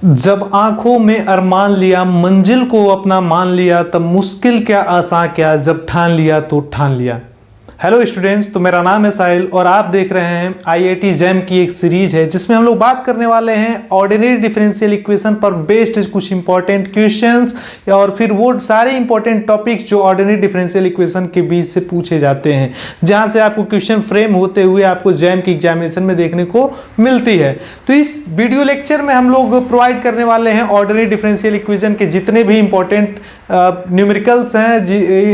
जब आंखों में अरमान लिया, मंजिल को अपना मान लिया, तब मुश्किल क्या आसान क्या, जब ठान लिया तो ठान लिया। हेलो स्टूडेंट्स, तो मेरा नाम है साहिल और आप देख रहे हैं आईआईटी जैम की एक सीरीज है जिसमें हम लोग बात करने वाले हैं ऑर्डिनरी डिफरेंशियल इक्वेशन पर बेस्ड कुछ इंपॉर्टेंट क्वेश्चंस और फिर वो सारे इंपॉर्टेंट टॉपिक्स जो ऑर्डिनरी डिफरेंशियल इक्वेशन के बीच से पूछे जाते हैं, जहां से आपको क्वेश्चन फ्रेम होते हुए आपको जैम की एग्जामिनेशन में देखने को मिलती है। तो इस वीडियो लेक्चर में हम लोग प्रोवाइड करने वाले हैं ऑर्डिनरी डिफरेंशियल इक्वेशन के जितने भी इंपॉर्टेंट न्यूमेरिकल्स हैं,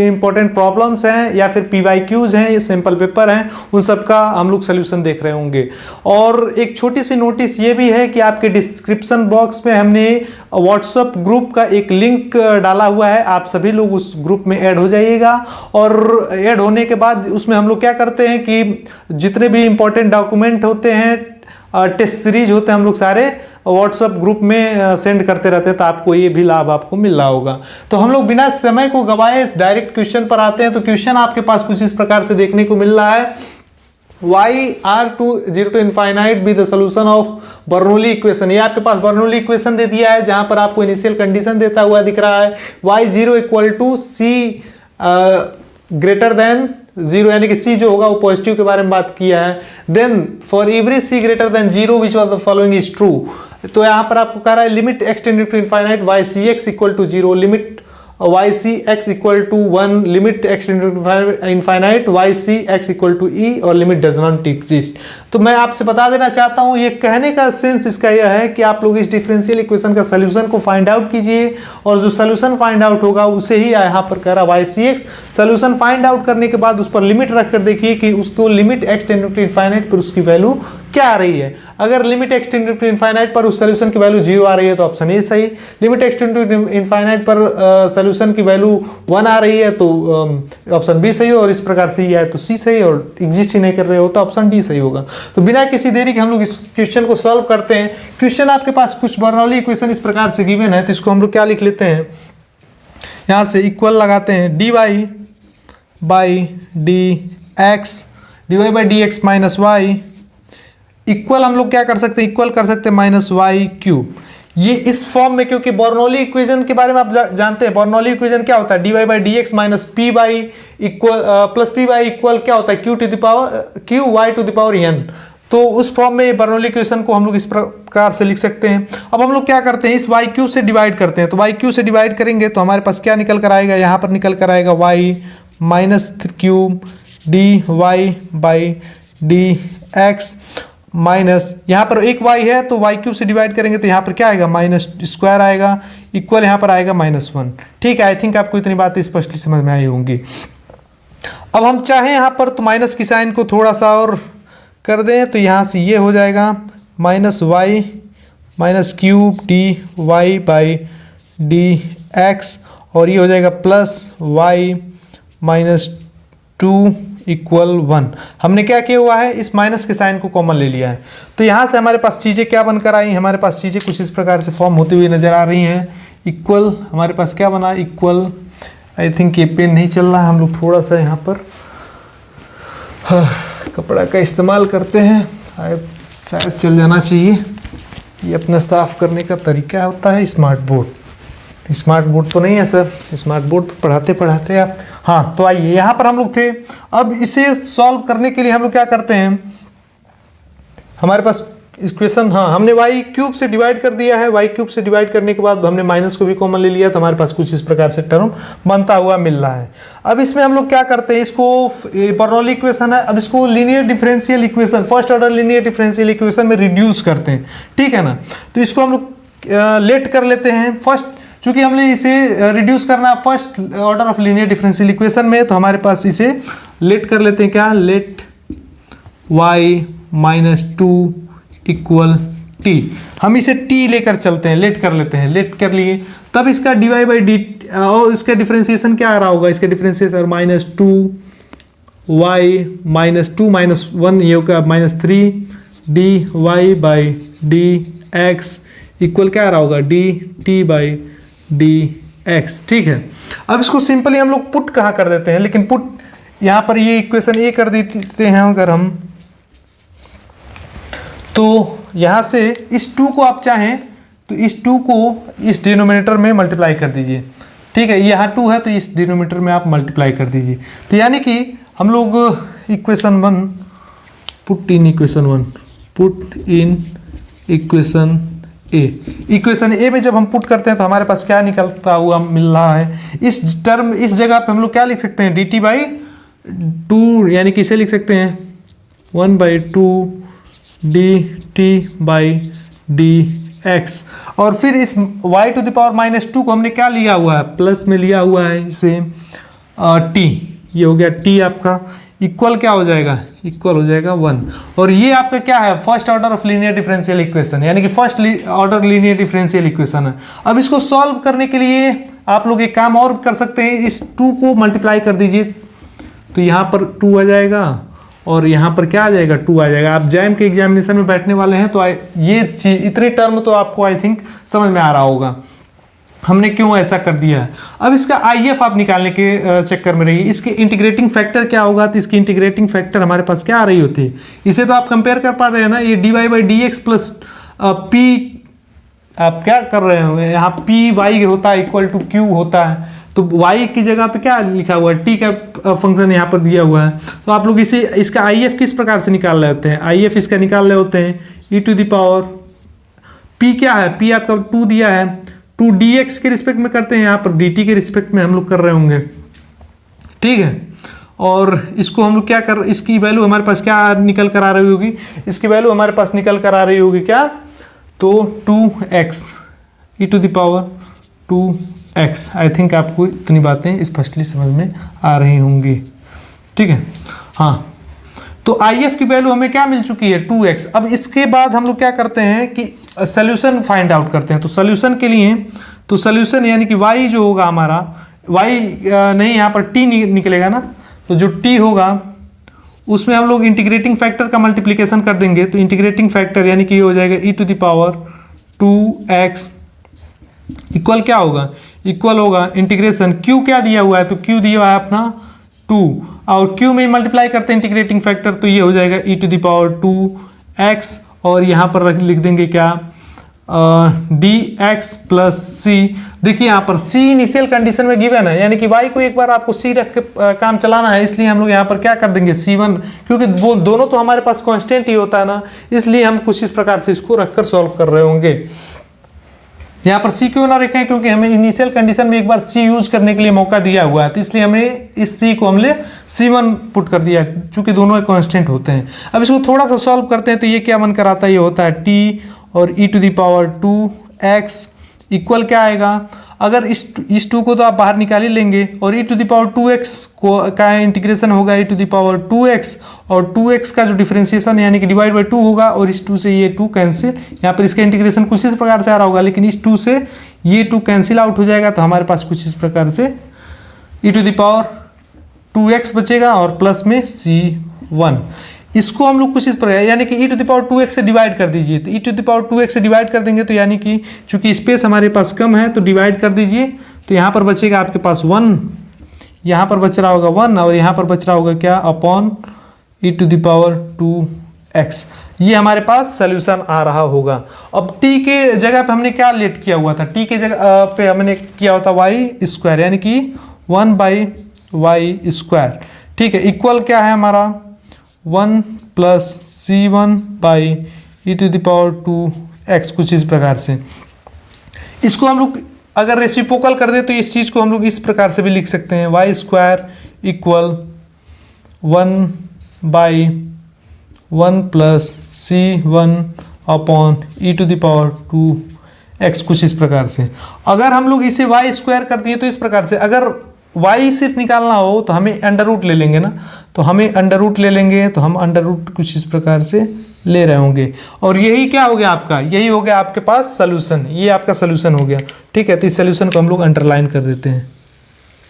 इंपॉर्टेंट प्रॉब्लम्स हैं या फिर पीवाईक्यूज हैं, ये सैंपल पेपर हैं, उन सब का हम लोग सोल्यूशन देख रहे होंगे। और एक छोटी सी नोटिस ये भी है कि आपके डिस्क्रिप्शन बॉक्स में हमने व्हाट्सएप ग्रुप का एक लिंक डाला हुआ है, आप सभी लोग उस ग्रुप में ऐड हो जाइएगा। और ऐड होने के बाद उसमें हम लोग क्या करते हैं कि जितने भी इंपॉर्टेंट डॉक्यूमेंट होते हैं, टेस्ट सीरीज होते हैं, हम लोग सारे व्हाट्सएप ग्रुप में सेंड करते रहते हैं, तो आपको ये भी लाभ आपको मिल रहा होगा। तो हम लोग बिना समय को गवाए डायरेक्ट क्वेश्चन पर आते हैं। तो क्वेश्चन आपके पास कुछ इस प्रकार से देखने को मिल रहा है, y r to 0 to infinite be the solution of Bernoulli equation. ये आपके पास बर्नौली इक्वेशन दे दिया है जहां पर आपको इनिशियल कंडीशन देता हुआ दिख रहा है y0 equal to c greater than 0, यानी कि c जो होगा वो पॉजिटिव के बारे में बात किया है। Then for every c greater than 0 which of the following is true. तो यहाँ पर आपको कह रहा है limit x tending to infinite y c x equal to 0, limit y c x equal to 1, limit x tending to infinite y c x equal to e और limit does not exist. तो मैं आपसे बता देना चाहता हूँ, ये कहने का सेंस इसका यह है कि आप लोग इस डिफरेंशियल इक्वेशन का सोल्यूशन को फाइंड आउट कीजिए और जो सोल्यूशन फाइंड आउट होगा उसे ही यहाँ पर कह रहा है y c x। Solution find out करने के बाद उस पर लिमिट रख कर देखिए कि उसको limit x tending to infinite पर उसकी वैल्यू क्या आ रही है। अगर limit x tending to infinite पर उस सोल्यूशन की वैल्यू 0 आ रही है तो ऑप्शन ए सही, limit x tending to infinite पर सोल्यूशन की वैल्यू 1 आ रही है तो ऑप्शन बी सही हो, और इस प्रकार से आए तो सी सही, और एग्जिस्ट ही नहीं कर रहे हो तो ऑप्शन डी सही होगा। तो बिना किसी देरी के हम लोग इस क्वेश्चन को सॉल्व करते हैं। क्वेश्चन आपके पास कुछ बर्नौली इक्वेशन इस प्रकार से गिवन है, तो इसको हम लोग क्या लिख लेते हैं, यहाँ से इक्वल लगाते हैं dy by d x minus y equal हम लोग क्या कर सकते हैं, इक्वल कर सकते हैं माइनस वाई क्यूब। ये इस फॉर्म में, क्योंकि बर्नौली इक्वेशन के बारे में आप जानते हैं, बर्नौली इक्वेशन क्या होता है, dy by d x minus p by equal plus p by equal क्या होता है, q to the power q y to the power n. तो उस फॉर्म में बर्नौली इक्वेशन को हम लोग इस प्रकार से लिख सकते हैं। अब हम लोग क्या करते हैं, इस वाई क्यू से डिवाइड करते हैं। तो वाई क्यू से डिवाइड करेंगे तो हमारे पास क्या निकल कर आएगा, यहाँ पर निकल कर आएगा y minus cube d y by d x minus, यहाँ पर एक y है तो y क्यूब से डिवाइड करेंगे तो यहाँ पर क्या आएगा, माइनस स्क्वायर आएगा, इक्वल यहाँ पर आएगा -1। ठीक है, आई थिंक आपको इतनी बातें स्पष्टली समझ में आई होंगी। अब हम चाहें यहाँ पर तो माइनस की साइन को थोड़ा सा और कर दें तो यहाँ से ये हो जाएगा minus y minus cube d y by d x, और ये हो जाएगा प्लस वाई माइनस 2 इक्वल 1। हमने क्या किया हुआ है, इस माइनस के साइन को कॉमन ले लिया है। तो यहाँ से हमारे पास चीज़ें क्या बनकर आई, हमारे पास चीज़ें कुछ इस प्रकार से फॉर्म होती हुई नजर आ रही हैं। इक्वल हमारे पास क्या बना, इक्वल, आई थिंक ये पेन नहीं चल रहा है, हम लोग थोड़ा सा यहाँ पर कपड़ा का इस्तेमाल करते हैं, शायद चल जाना चाहिए। ये अपना साफ करने का तरीका होता है स्मार्ट बोर्ड। स्मार्ट बोर्ड तो नहीं है सर, स्मार्ट बोर्ड पढ़ाते पढ़ाते आप, हाँ। तो आइए यहाँ पर हम लोग थे। अब इसे सॉल्व करने के लिए हम लोग क्या करते हैं, हमारे पास इक्वेशन, हाँ, हमने y क्यूब से डिवाइड कर दिया है। y क्यूब से डिवाइड करने के बाद हमने माइनस को भी कॉमन ले लिया, तो हमारे पास कुछ इस प्रकार से टर्म बनता हुआ मिल रहा है। अब इसमें हम लोग क्या करते हैं, इसको बर्नौली इक्वेशन है, अब इसको linear differential equation, first order linear differential equation में रिड्यूस करते हैं। ठीक है ना, तो इसको हम लोग लेट कर लेते हैं फर्स्ट, चूंकि हमने इसे रिड्यूस करना first order of linear differential equation में, तो हमारे पास इसे लेट कर लेते हैं, क्या, let y minus 2 equal t। हम इसे t लेकर चलते हैं, लेट कर लेते हैं, लेट कर लिए, तब इसका dy बाई डी और इसका डिफरेंशिएशन क्या आ रहा होगा, इसका differentiation minus 2y minus 2 minus 1 ये होगा minus 3 dy by d x equal क्या आ रहा होगा, dt बाई डी एक्स। ठीक है, अब इसको सिंपली हम लोग पुट कहाँ कर देते हैं, लेकिन पुट यहाँ पर ये इक्वेशन ए कर देते हैं अगर हम, तो यहाँ से इस 2 को आप चाहें तो इस 2 को इस डिनोमिनेटर में मल्टीप्लाई कर दीजिए। ठीक है, यहाँ 2 है तो इस डिनोमिनेटर में आप मल्टीप्लाई कर दीजिए। तो यानी कि हम लोग equation 1 put in equation A, equation A में जब हम पुट करते हैं तो हमारे पास क्या निकलता हुआ मिल रहा है, इस टर्म इस जगह पे हम लोग क्या लिख सकते हैं, dt/2, यानी कि इसे लिख सकते हैं 1/2 dt/dx। और फिर इस y⁻² को हमने क्या लिया हुआ है, प्लस में लिया हुआ है इसे t, ये हो गया t आपका, इक्वल क्या हो जाएगा, इक्वल हो जाएगा 1। और ये आपका क्या है, first order of linear differential equation, यानी कि first order linear differential equation है। अब इसको सॉल्व करने के लिए आप लोग एक काम और कर सकते हैं, इस 2 को मल्टीप्लाई कर दीजिए तो यहाँ पर 2 आ जाएगा और यहाँ पर क्या आ जाएगा, 2 आ जाएगा। आप जैम के एग्जामिनेशन में बैठने वाले हैं तो ये चीज इतनी टर्म तो आपको आई थिंक समझ में आ रहा होगा हमने क्यों ऐसा कर दिया है। अब इसका IF आप निकालने के चक्कर में रहिए, इसके इंटीग्रेटिंग फैक्टर क्या होगा, तो इसकी इंटीग्रेटिंग फैक्टर हमारे पास क्या आ रही होती है, इसे तो आप कंपेयर कर पा रहे हैं ना, ये dy/dx प्लस p, आप क्या कर रहे हो यहाँ py होता है इक्वल टू q होता है, तो y की जगह पे क्या लिखा हुआ है, t का फंक्शन यहाँ पर दिया हुआ है। तो आप लोग इसे इसका IF किस प्रकार से निकाल रहे होते हैं, IF इसका निकाल रहे होते हैं e⁻, p क्या है, p आपका 2 दिया है, 2 dx के रिस्पेक्ट में करते हैं, यहाँ पर dt के रिस्पेक्ट में हम लोग कर रहे होंगे। ठीक है, और इसको हम लोग क्या कर, इसकी वैल्यू हमारे पास क्या निकल कर आ रही होगी, इसकी वैल्यू हमारे पास निकल कर आ रही होगी क्या, तो 2x e⁻²x। आई थिंक आपको इतनी बातें स्पष्टली समझ में आ रही होंगी। ठीक है, हाँ, तो IF की वैल्यू हमें क्या मिल चुकी है, 2x। अब इसके बाद हम लोग क्या करते हैं कि सोल्यूशन फाइंड आउट करते हैं। तो सोल्यूशन के लिए, तो सोल्यूशन यानी कि y जो होगा हमारा, y नहीं यहाँ पर t निकलेगा ना, तो जो t होगा उसमें हम लोग इंटीग्रेटिंग फैक्टर का मल्टीप्लिकेशन कर देंगे। तो इंटीग्रेटिंग फैक्टर यानी कि ये हो जाएगा e⁻² इक्वल क्या होगा, इक्वल होगा इंटीग्रेशन q क्या दिया हुआ है, तो q दिया हुआ है अपना 2, और q में मल्टीप्लाई करते हैं इंटीग्रेटिंग फैक्टर, तो ये हो जाएगा e⁻²x, और यहाँ पर लिख देंगे क्या, dx प्लस c। देखिए यहाँ पर c इनिशियल कंडीशन में गिवन है, यानी कि y को एक बार आपको c रख के काम चलाना है, इसलिए हम लोग यहाँ पर क्या कर देंगे c1, क्योंकि वो दोनों तो हमारे पास कांस्टेंट ही होता है ना, इसलिए हम कुछ इस प्रकार से इसको रखकर सॉल्व कर रहे होंगे। यहाँ पर c क्यों ना रखें, क्योंकि हमें इनिशियल कंडीशन में एक बार c यूज करने के लिए मौका दिया हुआ है, तो इसलिए हमें इस c को हमने c1 पुट कर दिया, चूंकि दोनों कांस्टेंट होते हैं। अब इसको थोड़ा सा सॉल्व करते हैं, तो ये क्या मन कराता है, ये होता है t और e⁻²x इक्वल क्या आएगा, अगर इस 2 को तो आप बाहर निकाल ही लेंगे, और e⁻²x को का इंटीग्रेशन होगा e⁻²x, और 2x का जो डिफरेंशिएशन यानी कि डिवाइड बाई 2 होगा, और इस 2 से ये 2 कैंसिल, यहाँ पर इसका इंटीग्रेशन कुछ इस प्रकार से आ रहा होगा, लेकिन इस 2 से ये 2 कैंसिल आउट हो जाएगा, तो हमारे पास कुछ इस प्रकार से e⁻²x बचेगा और प्लस में c1। इसको हम लोग कुछ इस प्रकार, यानी कि e⁻²x से डिवाइड कर दीजिए, तो e⁻²x से डिवाइड कर देंगे, तो यानी कि चूंकि स्पेस हमारे पास कम है तो डिवाइड कर दीजिए, तो यहाँ पर बचेगा आपके पास 1, यहाँ पर बच रहा होगा 1, और यहाँ पर बच रहा होगा क्या, अपॉन e⁻²x। ये हमारे पास सोल्यूशन आ रहा होगा। अब t के जगह पे हमने क्या लेट किया हुआ था, t के जगह पे हमने किया होता y², यानी कि 1/y²। ठीक है, इक्वल क्या है हमारा 1 प्लस c1/e⁻²x, कुछ इस प्रकार से। इसको हम लोग अगर रेसिप्रोकल कर दे तो इस चीज़ को हम लोग इस प्रकार से भी लिख सकते हैं, y² इक्वल 1/1 प्लस c1/e⁻²x, कुछ इस प्रकार से। अगर हम लोग इसे y² कर दिए तो इस प्रकार से, अगर y सिर्फ निकालना हो तो हमें अंडर रूट ले लेंगे ना, तो हमें अंडर रूट ले लेंगे, तो हम अंडर रूट कुछ इस प्रकार से ले रहे होंगे, और यही क्या हो गया आपका, यही हो गया आपके पास सोल्यूशन, ये आपका सोल्यूशन हो गया। ठीक है, तो इस सोल्यूशन को हम लोग अंडरलाइन कर देते हैं।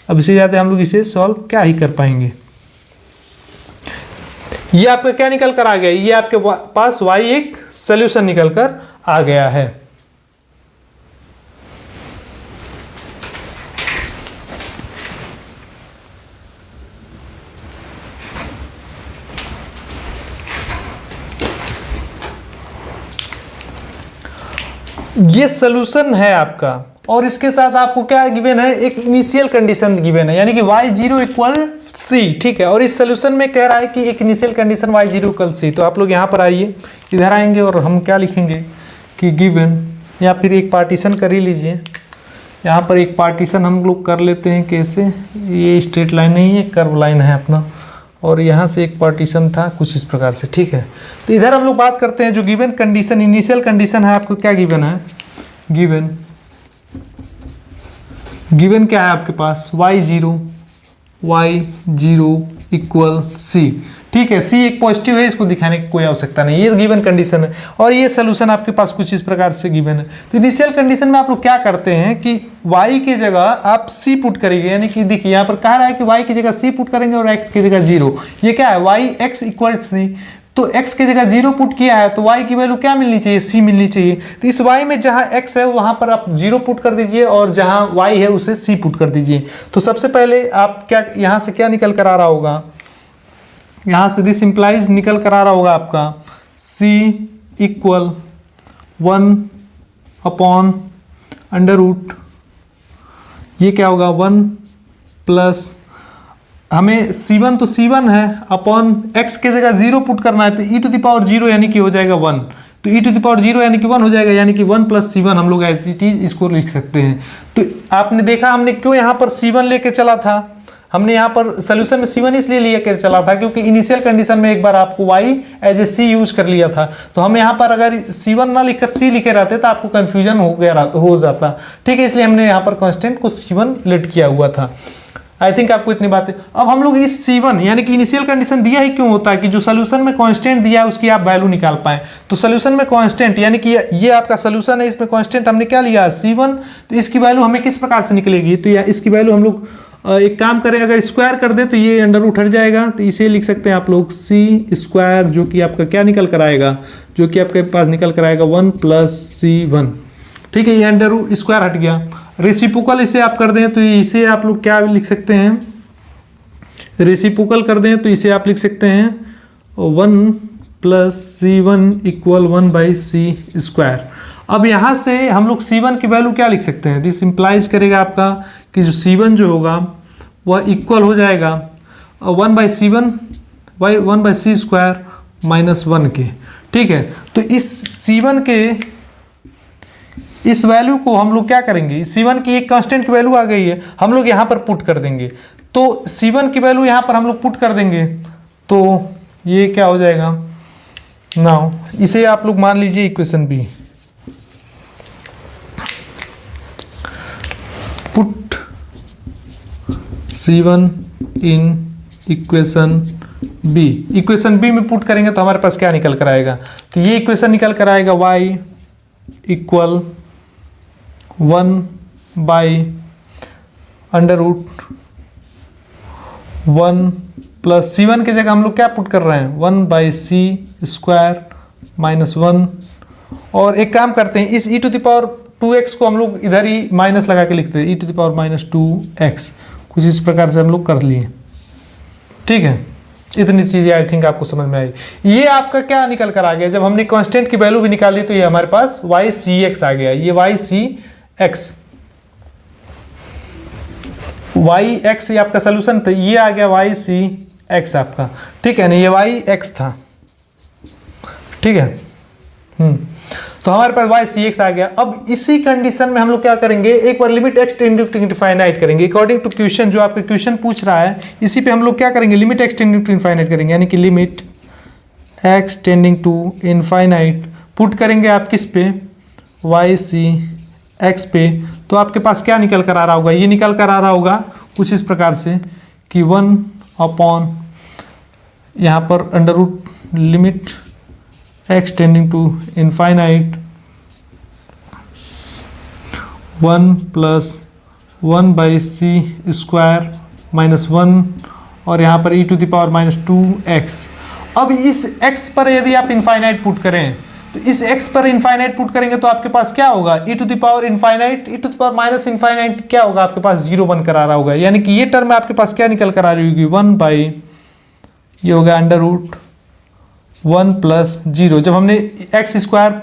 अब इससे ज़्यादा हम लोग इसे सॉल्व क्या ही कर पाएंगे। ये आपका क्या निकल कर आ गया, ये आपके पास y एक सोल्यूशन निकल कर आ गया है। ये सोल्यूशन है आपका, और इसके साथ आपको क्या गिवन है, एक इनिशियल कंडीशन गिवन है, यानी कि y0 इक्वल c, ठीक है। और इस सोल्यूशन में कह रहा है कि एक initial condition y0 equal c। तो आप लोग यहाँ पर आइए, इधर आएंगे और हम क्या लिखेंगे कि गिवन, या फिर एक पार्टीशन कर ही लीजिए। यहाँ पर एक पार्टीशन हम लोग कर लेते हैं, कैसे, ये स्ट्रेट लाइन नहीं है, कर्व लाइन है अपना, और यहाँ से एक पार्टीशन था कुछ इस प्रकार से, ठीक है। तो इधर हम लोग बात करते हैं जो गिवन कंडीशन, इनिशियल कंडीशन है, आपको क्या गिवन है, गिवन क्या है आपके पास, y0 इक्वल c, ठीक है। c एक पॉजिटिव है, इसको दिखाने की कोई आवश्यकता नहीं, ये गिवन कंडीशन है, और ये सोल्यूशन आपके पास कुछ इस प्रकार से गिवन है। तो इनिशियल कंडीशन में आप लोग क्या करते हैं कि y की जगह आप c पुट करेंगे, यानी कि देखिए यहाँ पर कह रहा है कि y की जगह c पुट करेंगे और x की जगह 0, ये क्या है, yx इक्वल c, तो x की जगह 0 पुट किया है, तो y की वैल्यू क्या मिलनी चाहिए, c मिलनी चाहिए। तो इस y में जहां x है वहां पर आप 0 पुट कर दीजिए, और जहां y है उसे c पुट कर दीजिए। तो सबसे पहले आप क्या, यहां से क्या निकल कर आ रहा होगा, यहां से दिस इंप्लाइज निकल कर आ रहा होगा आपका c इक्वल 1/√, ये क्या होगा 1 प्लस, हमें c1 तो c1 है, अपॉन x की जगह 0 पुट करना है, तो e⁻0 यानी कि हो जाएगा 1, तो e⁻0 यानी कि 1 हो जाएगा, यानी कि 1 + c1 हम लोग एज इट इज इसको लिख सकते हैं। तो आपने देखा हमने क्यों यहाँ पर c1 लेके चला था, हमने यहाँ पर सोल्यूशन में c1 इसलिए लेके चला था क्योंकि इनिशियल कंडीशन में एक बार आपको y as a c use कर लिया था। तो हम यहाँ पर अगर c1 ना लिखकर c लिखे रहते तो आपको कन्फ्यूजन हो जाता, ठीक है, इसलिए हमने यहाँ पर कांस्टेंट को c1 लेट किया हुआ था। आई थिंक आपको इतनी बातें। अब हम लोग इस c1 यानी कि इनिशियल कंडीशन दिया ही क्यों होता है कि जो सोल्यूशन में कांस्टेंट दिया है उसकी आप वैल्यू निकाल पाए। तो सोल्यूशन में कांस्टेंट यानी कि ये आपका सोल्यूशन है, इसमें कांस्टेंट हमने क्या लिया c1, तो इसकी वैल्यू हमें किस प्रकार से निकलेगी, तो या इसकी वैल्यू हम लोग एक काम करें, अगर स्क्वायर कर दे तो ये अंडर रूट हट जाएगा, तो इसे लिख सकते हैं आप लोग c², जो कि आपका क्या निकल कर आएगा, जो कि आपके पास निकल कर आएगा 1 + c1, ठीक है। ये अंडर रूट स्क्वायर हट गया। रेसिप्रोकल इसे आप कर दें तो इसे आप लोग क्या लिख सकते हैं, रेसिप्रोकल कर दें तो इसे आप लिख सकते हैं 1 + c1 इक्वल 1/c²। अब यहाँ से हम लोग c1 की वैल्यू क्या लिख सकते हैं, दिस इंप्लाइज करेगा आपका कि जो c1 जो होगा वह इक्वल हो जाएगा 1/c1 1/c² -1 के, ठीक है। तो इस c1 के इस वैल्यू को हम लोग क्या करेंगे, c1 की एक कांस्टेंट की वैल्यू आ गई है, हम लोग यहाँ पर पुट कर देंगे, तो c1 की वैल्यू यहाँ पर हम लोग पुट कर देंगे, तो ये क्या हो जाएगा, नाउ इसे आप लोग मान लीजिए equation B, put c1 in equation B, equation B में पुट करेंगे तो हमारे पास क्या निकल कर आएगा, तो ये इक्वेशन निकल कर आएगा y इक्वल 1/√1 प्लस c1 की जगह हम लोग क्या पुट कर रहे हैं 1/c² -1, और एक काम करते हैं इस e⁻2x को हम लोग इधर ही माइनस लगा के लिखते हैं e⁻2x, कुछ इस प्रकार से हम लोग कर लिए, ठीक है। इतनी चीजें आई थिंक आपको समझ में आई। ये आपका क्या निकल कर आ गया, जब हमने कांस्टेंट की वैल्यू भी निकाली तो ये हमारे पास ycx आ गया, ये yx ये आपका सोल्यूशन था, ये आ गया ycx आपका, ठीक है ना, ये yx था, ठीक है। तो हमारे पास ycx आ गया। अब इसी कंडीशन में हम लोग क्या करेंगे, एक बार limit x tending to infinite करेंगे अकॉर्डिंग टू क्वेश्चन, जो आपका क्वेश्चन पूछ रहा है इसी पे हम लोग क्या करेंगे, limit x tending to infinite करेंगे, यानी कि limit x tending to infinite put करेंगे आप किस पे, ycx पे, तो आपके पास क्या निकल कर आ रहा होगा, ये निकल कर आ रहा होगा कुछ इस प्रकार से कि 1/, यहाँ पर under root limit x tending to infinite 1 + 1/c² -1, और यहाँ पर e⁻²x। अब इस x पर यदि आप इनफाइनाइट पुट करें तो इस x पर इनफाइनाइट पुट करेंगे तो आपके पास क्या होगा, e⁻∞ क्या होगा, आपके पास 0 बनकर आ रहा होगा, यानी कि ये टर्म आपके पास क्या निकल कर आ रही होगी 1/, ये होगा अंडर रूट 1 + 0। जब हमने x²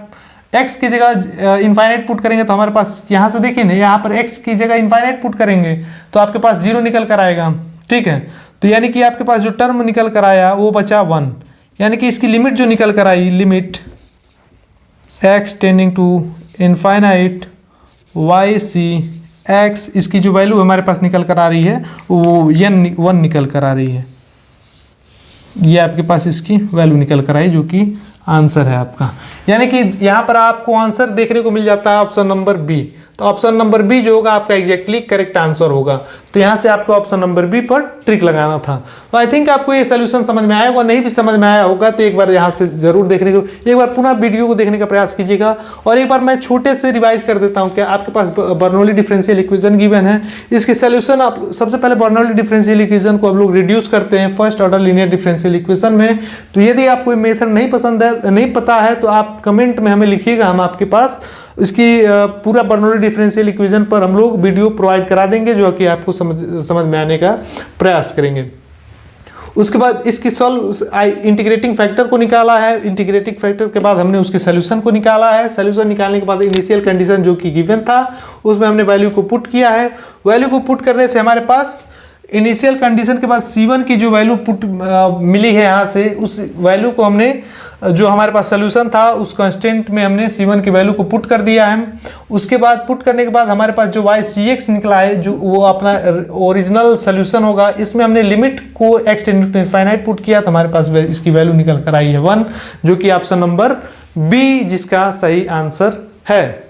x की जगह इनफाइनाइट पुट करेंगे तो हमारे पास यहाँ से देखिए ना, यहाँ पर x की जगह इनफाइनाइट पुट करेंगे तो आपके पास 0 निकल कर आएगा। ठीक है, तो यानी कि आपके पास जो टर्म निकल कर आया वो बचा 1, यानी कि इसकी लिमिट जो निकल कर आई, limit x tending to infinite y c x, इसकी जो वैल्यू हमारे पास निकल कर आ रही है वो n1 निकल कर आ रही है। ये आपके पास इसकी वैल्यू निकल कर आई जो कि आंसर है आपका। यानी कि यहाँ पर आपको आंसर देखने को मिल जाता है ऑप्शन नंबर बी। तो ऑप्शन नंबर बी जो होगा आपका एग्जैक्टली करेक्ट आंसर होगा। तो यहाँ से आपको ऑप्शन नंबर बी पर ट्रिक लगाना था। तो आई थिंक आपको ये सोल्यूशन समझ में आया होगा, नहीं भी समझ में आया होगा तो एक बार यहाँ से जरूर देखने को, एक बार पुनः वीडियो को देखने का प्रयास कीजिएगा। और एक बार मैं छोटे से रिवाइज कर देता हूँ। क्या आपके पास बर्नौली डिफरेंशियल इक्वेशन गिवन है, इसकी सोल्यूशन आप सबसे पहले बर्नौली डिफरेंशियल इक्वेशन को हम लोग रिड्यूस करते हैं first order linear differential equation में। तो यदि आपको मेथड नहीं पसंद है, नहीं पता है, तो आप कमेंट में हमें लिखिएगा, हम आपके पास इसकी पूरा बर्नौली डिफरेंशियल इक्वेशन पर हम लोग वीडियो प्रोवाइड करा देंगे जो कि आपको समझ में आने का प्रयास करेंगे। उसके बाद इसकी इंटीग्रेटिंग फैक्टर को निकाला है, इंटीग्रेटिंग फैक्टर के बाद हमने उसके सोल्यूशन को निकाला है। सोल्यूशन निकालने के बाद इनिशियल कंडीशन जो कि गिवन था उसमें हमने वैल्यू को पुट किया है। वैल्यू को पुट करने से हमारे पास इनिशियल कंडीशन के बाद C1 की जो वैल्यू पुट मिली है यहाँ से, उस वैल्यू को हमने जो हमारे पास सोल्यूशन था उस कांस्टेंट में हमने C1 की वैल्यू को पुट कर दिया है। उसके बाद पुट करने के बाद हमारे पास जो YCX निकला है जो वो अपना ओरिजिनल सोल्यूशन होगा। इसमें हमने लिमिट को x tending to infinite put किया तो हमारे पास इसकी वैल्यू निकल कर आई है 1, जो कि ऑप्शन नंबर बी जिसका सही आंसर है।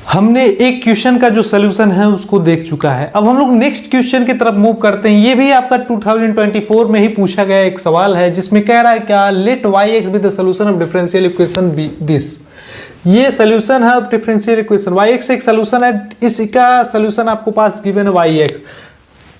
हमने एक क्वेश्चन का जो सोल्यूशन है उसको देख चुका है। अब हम लोग नेक्स्ट क्वेश्चन की तरफ मूव करते हैं। ये भी आपका 2024 में ही पूछा गया एक सवाल है जिसमें कह रहा है क्या, let yx be the solution of differential equation be this. ये सोल्यूशन है ऑफ डिफरेंशियल इक्वेशन, yx एक सोल्यूशन है, इसका सोल्यूशन आपको पास गिवन है yx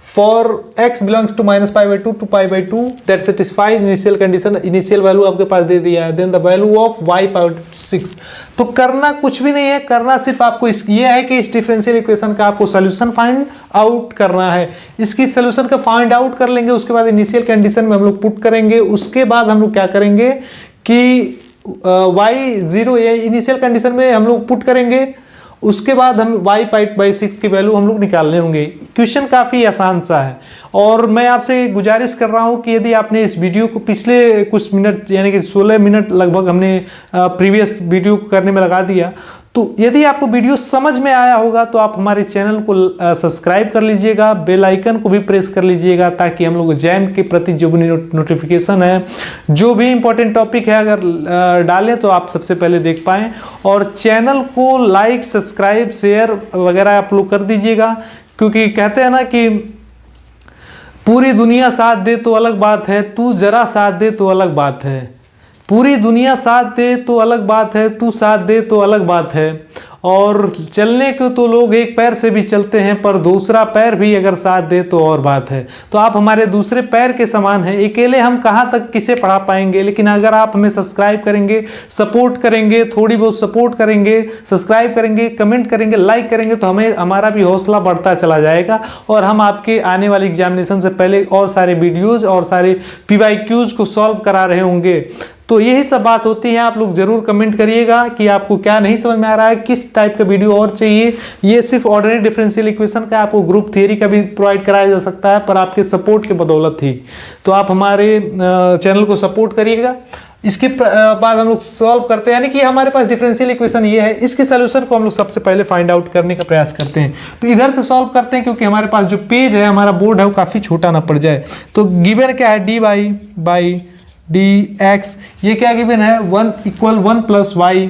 for x belongs to -π/2 to π/2 that satisfied initial condition. Initial value आपके पास दे दिया है, then the value of y/6। तो करना कुछ भी नहीं है, करना सिर्फ आपको ये है कि इस डिफरेंशियल इक्वेशन का आपको सोल्यूशन फाइंड आउट करना है। इसकी सोल्यूशन का फाइंड आउट कर लेंगे, उसके बाद इनिशियल कंडीशन में हम लोग पुट करेंगे। उसके बाद हम लोग क्या करेंगे कि y0 इनिशियल कंडीशन में हम लोग पुट करेंगे, उसके बाद हम y/6 की वैल्यू हम लोग निकालने होंगे। क्वेश्चन काफ़ी आसान सा है और मैं आपसे गुजारिश कर रहा हूं कि यदि आपने इस वीडियो को पिछले कुछ मिनट यानी कि 16 मिनट लगभग हमने प्रीवियस वीडियो को करने में लगा दिया, तो यदि आपको वीडियो समझ में आया होगा तो आप हमारे चैनल को सब्सक्राइब कर लीजिएगा, बेल आइकन को भी प्रेस कर लीजिएगा ताकि हम लोग जैम के प्रति जो भी नोटिफिकेशन है, जो भी इंपॉर्टेंट टॉपिक है अगर डालें तो आप सबसे पहले देख पाएँ। और चैनल को लाइक, सब्सक्राइब, शेयर वगैरह आप लोग कर दीजिएगा, क्योंकि कहते हैं ना कि पूरी दुनिया साथ दे तो अलग बात है, तू जरा साथ दे तो अलग बात है। पूरी दुनिया साथ दे तो अलग बात है, तू साथ दे तो अलग बात है। और चलने को तो लोग एक पैर से भी चलते हैं, पर दूसरा पैर भी अगर साथ दे तो और बात है। तो आप हमारे दूसरे पैर के समान हैं। अकेले हम कहाँ तक किसे पढ़ा पाएंगे, लेकिन अगर आप हमें सब्सक्राइब करेंगे, सपोर्ट करेंगे, थोड़ी बहुत सपोर्ट करेंगे, सब्सक्राइब करेंगे, कमेंट करेंगे, लाइक करेंगे, तो हमें हमारा भी हौसला बढ़ता चला जाएगा और हम आपके आने वाली एग्जामिनेशन से पहले और सारे वीडियोज़ और सारे PYQs को सॉल्व करा रहे होंगे। तो यही सब बात होती है। आप लोग जरूर कमेंट करिएगा कि आपको क्या नहीं समझ में आ रहा है, किस टाइप का वीडियो और चाहिए। ये सिर्फ ऑर्डिनरी डिफरेंशियल इक्वेशन का, आपको ग्रुप थियरी का भी प्रोवाइड कराया जा सकता है, पर आपके सपोर्ट के बदौलत ही। तो आप हमारे चैनल को सपोर्ट करिएगा। इसके बाद हम लोग सॉल्व करते हैं, यानी कि हमारे पास डिफरेंशियल इक्वेशन ये है, इसके सोल्यूशन को हम लोग सबसे पहले फाइंड आउट करने का प्रयास करते हैं। तो इधर से सॉल्व करते हैं क्योंकि हमारे पास जो पेज है, हमारा बोर्ड है, वो काफ़ी छोटा ना पड़ जाए। तो गिवन क्या है, dy/dx, ये क्या गिवन है, 1 = 1 + y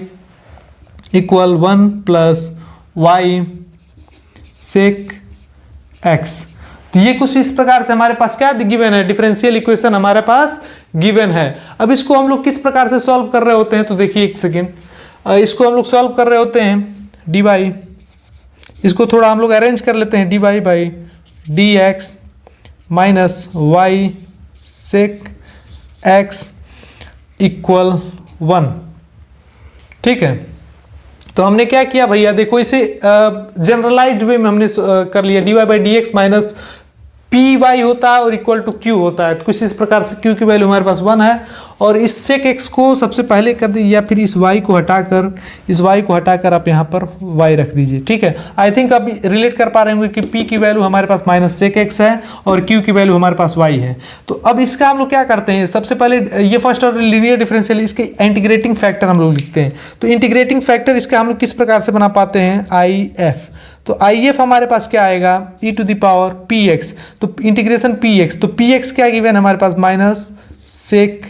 = 1 + y sec x। तो ये कुछ इस प्रकार से हमारे पास क्या गिवन है, डिफरेंशियल इक्वेशन हमारे पास गिवन है। अब इसको हम लोग किस प्रकार से सॉल्व कर रहे होते हैं, तो देखिए एक सेकेंड, इसको हम लोग सॉल्व कर रहे होते हैं dy, इसको थोड़ा हम लोग अरेंज कर लेते हैं, dy/dx - y sec x = 1। ठीक है, तो हमने क्या किया भैया, देखो इसे जनरलाइज्ड वे में हमने कर लिया, dy/dx पी वाई होता है और इक्वल टू क्यू होता है। तो कुछ इस प्रकार से क्यू की वैल्यू हमारे पास 1 है, और इस सेक एक्स को सबसे पहले कर दीजिए, या फिर इस वाई को हटाकर आप यहाँ पर वाई रख दीजिए। ठीक है, आई थिंक आप रिलेट कर पा रहे होंगे कि पी की वैल्यू हमारे पास माइनस सेक एक्स है और क्यू की वैल्यू हमारे पास वाई है। तो अब इसका हम लोग क्या करते हैं, सबसे पहले ये फर्स्ट ऑर्डर लीनियर डिफरेंशियल, इसके इंटीग्रेटिंग फैक्टर हम लोग लिखते हैं। तो इंटीग्रेटिंग फैक्टर इसका हम लोग किस प्रकार से बना पाते हैं, आई एफ। तो आई एफ हमारे पास क्या आएगा, e to the power p x. तो इंटीग्रेशन पी एक्स, तो पी एक्स क्या गिवन हमारे पास, माइनस सेक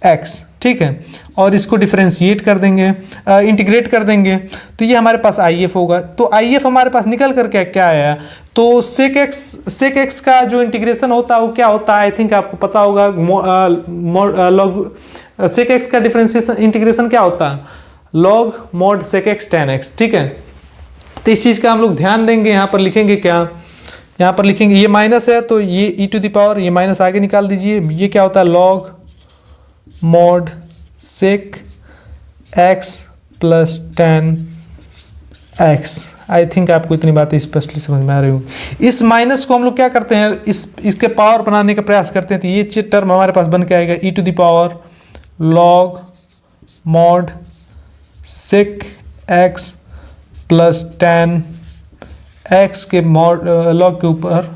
एक्स। ठीक है, और इसको डिफरेंशिएट कर देंगे, इंटीग्रेट कर देंगे, तो ये हमारे पास आई एफ होगा। तो आई एफ हमारे पास निकल कर क्या आया, तो सेक एक्स का जो इंटीग्रेशन होता है वो क्या होता है, आई थिंक आपको पता होगा, लॉग सेक एक्स का डिफरेंशिएशन इंटीग्रेशन क्या होता है, log mod sec x tan x. ठीक है, तो इस चीज़ का हम लोग ध्यान देंगे। यहाँ पर लिखेंगे क्या, यहाँ पर लिखेंगे ये माइनस है तो ये ई टू द पावर, ये माइनस आगे निकाल दीजिए, ये क्या होता है, log mod sec x plus ten x. I think आपको इतनी बातें स्पष्टली समझ में आ रही होंगी। इस माइनस को हम लोग क्या करते हैं, इसके पावर बनाने का प्रयास करते हैं, तो ये टर्म हमारे पास बन के आएगा e to the power log mod sec x plus ten x के लॉग के ऊपर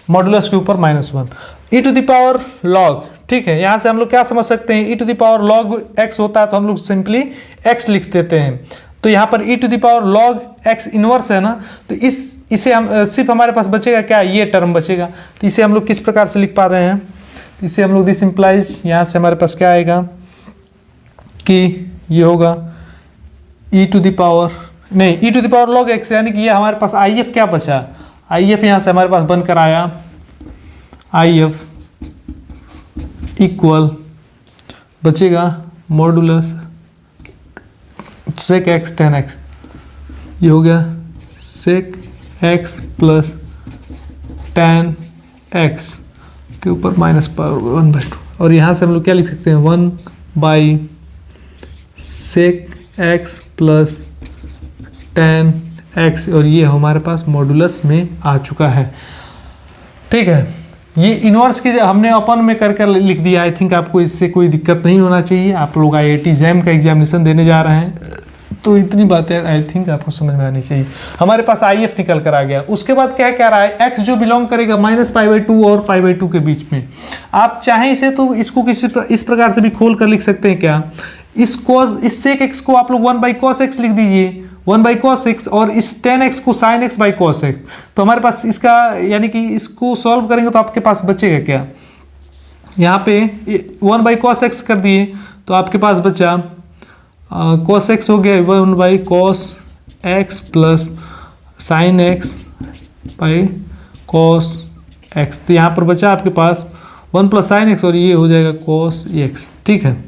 मॉडुलस के ऊपर -1 e to the power log. ठीक है, यहाँ से हम लोग क्या समझ सकते हैं, e to the power log x होता है तो हम लोग सिंपली एक्स लिख देते हैं। तो यहाँ पर e to the power log x inverse है ना, तो इसे हम सिर्फ हमारे पास बचेगा क्या, ये टर्म बचेगा। तो इसे हम लोग किस प्रकार से लिख पा रहे हैं, इसे हम लोग दिस इम्प्लाइज, यहाँ से हमारे पास क्या आएगा कि ये होगा ई टू द पावर, नहीं e to the power log x, यानी कि ये हमारे पास आई एफ क्या बचा, आई एफ यहाँ से हमारे पास बनकर आया, आई एफ इक्वल बचेगा modulus sec x tan x, ये हो गया sec x plus ten x के ऊपर माइनस पावर 1/2, और यहाँ से हम लोग क्या लिख सकते हैं, 1 sec x plus ten x, और ये हमारे पास मॉडुलस में आ चुका है। ठीक है, ये इनवर्स की हमने अपन में कर लिख दिया। आई थिंक आपको इससे कोई दिक्कत नहीं होना चाहिए। आप लोग IIT जैम का एग्जामिनेशन देने जा रहे हैं, तो इतनी बातें आई थिंक आपको समझ में आनी चाहिए। हमारे पास आई एफ निकल कर आ गया। उसके बाद क्या क्या रहा है, एक्स जो बिलोंग करेगा -π/2 और π/2 के बीच में। आप चाहें इसे तो इसको इस प्रकार से भी खोल कर लिख सकते हैं क्या, इस सेक एक्स को आप लोग 1/cos x लिख दीजिए, 1/cos x, और इस tan x को sin x/cos x। तो हमारे पास इसका यानी कि इसको सॉल्व करेंगे तो आपके पास बचेगा क्या, यहाँ पे 1/cos x कर दिए तो आपके पास बचा cos x हो गया 1/cos x plus sin x/cos x। तो यहाँ पर बचा आपके पास 1 + sin x, और ये हो जाएगा cos x। ठीक है,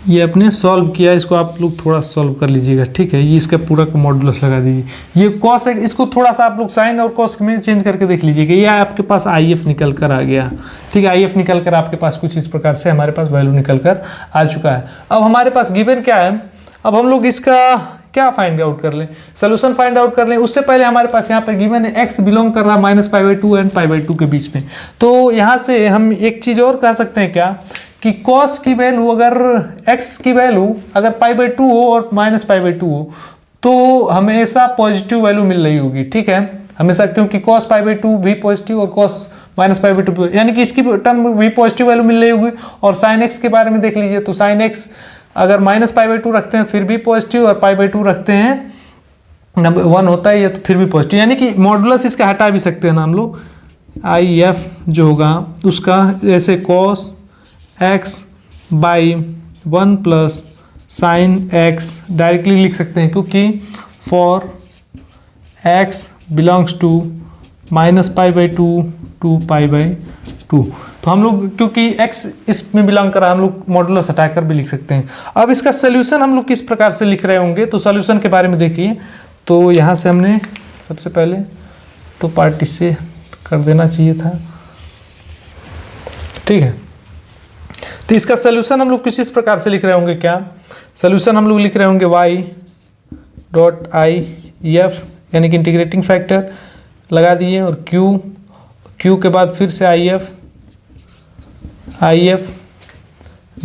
ये अपने सॉल्व किया, इसको आप लोग थोड़ा सॉल्व कर लीजिएगा। ठीक है, ये इसका पूरा का मॉडुलस लगा दीजिए। ये cos x, इसको थोड़ा सा आप लोग साइन और cos में चेंज करके देख लीजिएगा। ये आपके पास आई एफ निकल कर आ गया। ठीक है, आई एफ निकल कर आपके पास कुछ इस प्रकार से हमारे पास वैल्यू निकल कर आ चुका है। अब हमारे पास गिवन क्या है, अब हम लोग इसका क्या फाइंड आउट कर लें, सोल्यूशन फाइंड आउट कर लें। उससे पहले हमारे पास यहाँ पर गिवन है x बिलोंग कर रहा है -π/2 एंड π/2 के बीच में। तो यहाँ से हम एक चीज़ और कह सकते हैं क्या, कि cos की वैल्यू अगर x की वैल्यू अगर π/2 हो और -π/2 हो तो हमेशा पॉजिटिव वैल्यू मिल रही होगी। ठीक है, हमेशा, क्योंकि cos π/2 भी पॉजिटिव और cos -π/2 यानी कि इसकी टर्म भी पॉजिटिव वैल्यू मिल रही होगी। और sin x के बारे में देख लीजिए, तो sin x अगर -π/2 रखते हैं फिर भी पॉजिटिव, और π/2 रखते हैं 1 होता है ये तो फिर भी पॉजिटिव, यानी कि मॉडुलस इसका हटा भी सकते हैं ना हम लोग। आई एफ जो होगा उसका जैसे cos x/1 plus sin x directly लिख सकते हैं, क्योंकि for x belongs to -π/2 to π/2, तो हम लोग क्योंकि x इसमें बिलोंग कर रहा है हम लोग मॉडुलस हटाकर भी लिख सकते हैं। अब इसका सोल्यूशन हम लोग किस प्रकार से लिख रहे होंगे, तो सोल्यूशन के बारे में देखिए। तो यहाँ से हमने सबसे पहले तो पार्टी से कर देना चाहिए था। ठीक है, तो इसका सोल्यूशन हम लोग किस इस प्रकार से लिख रहे होंगे क्या, सोल्यूशन हम लोग लिख रहे होंगे y.i f यानी कि इंटीग्रेटिंग फैक्टर लगा दिए, और क्यू के बाद फिर से I f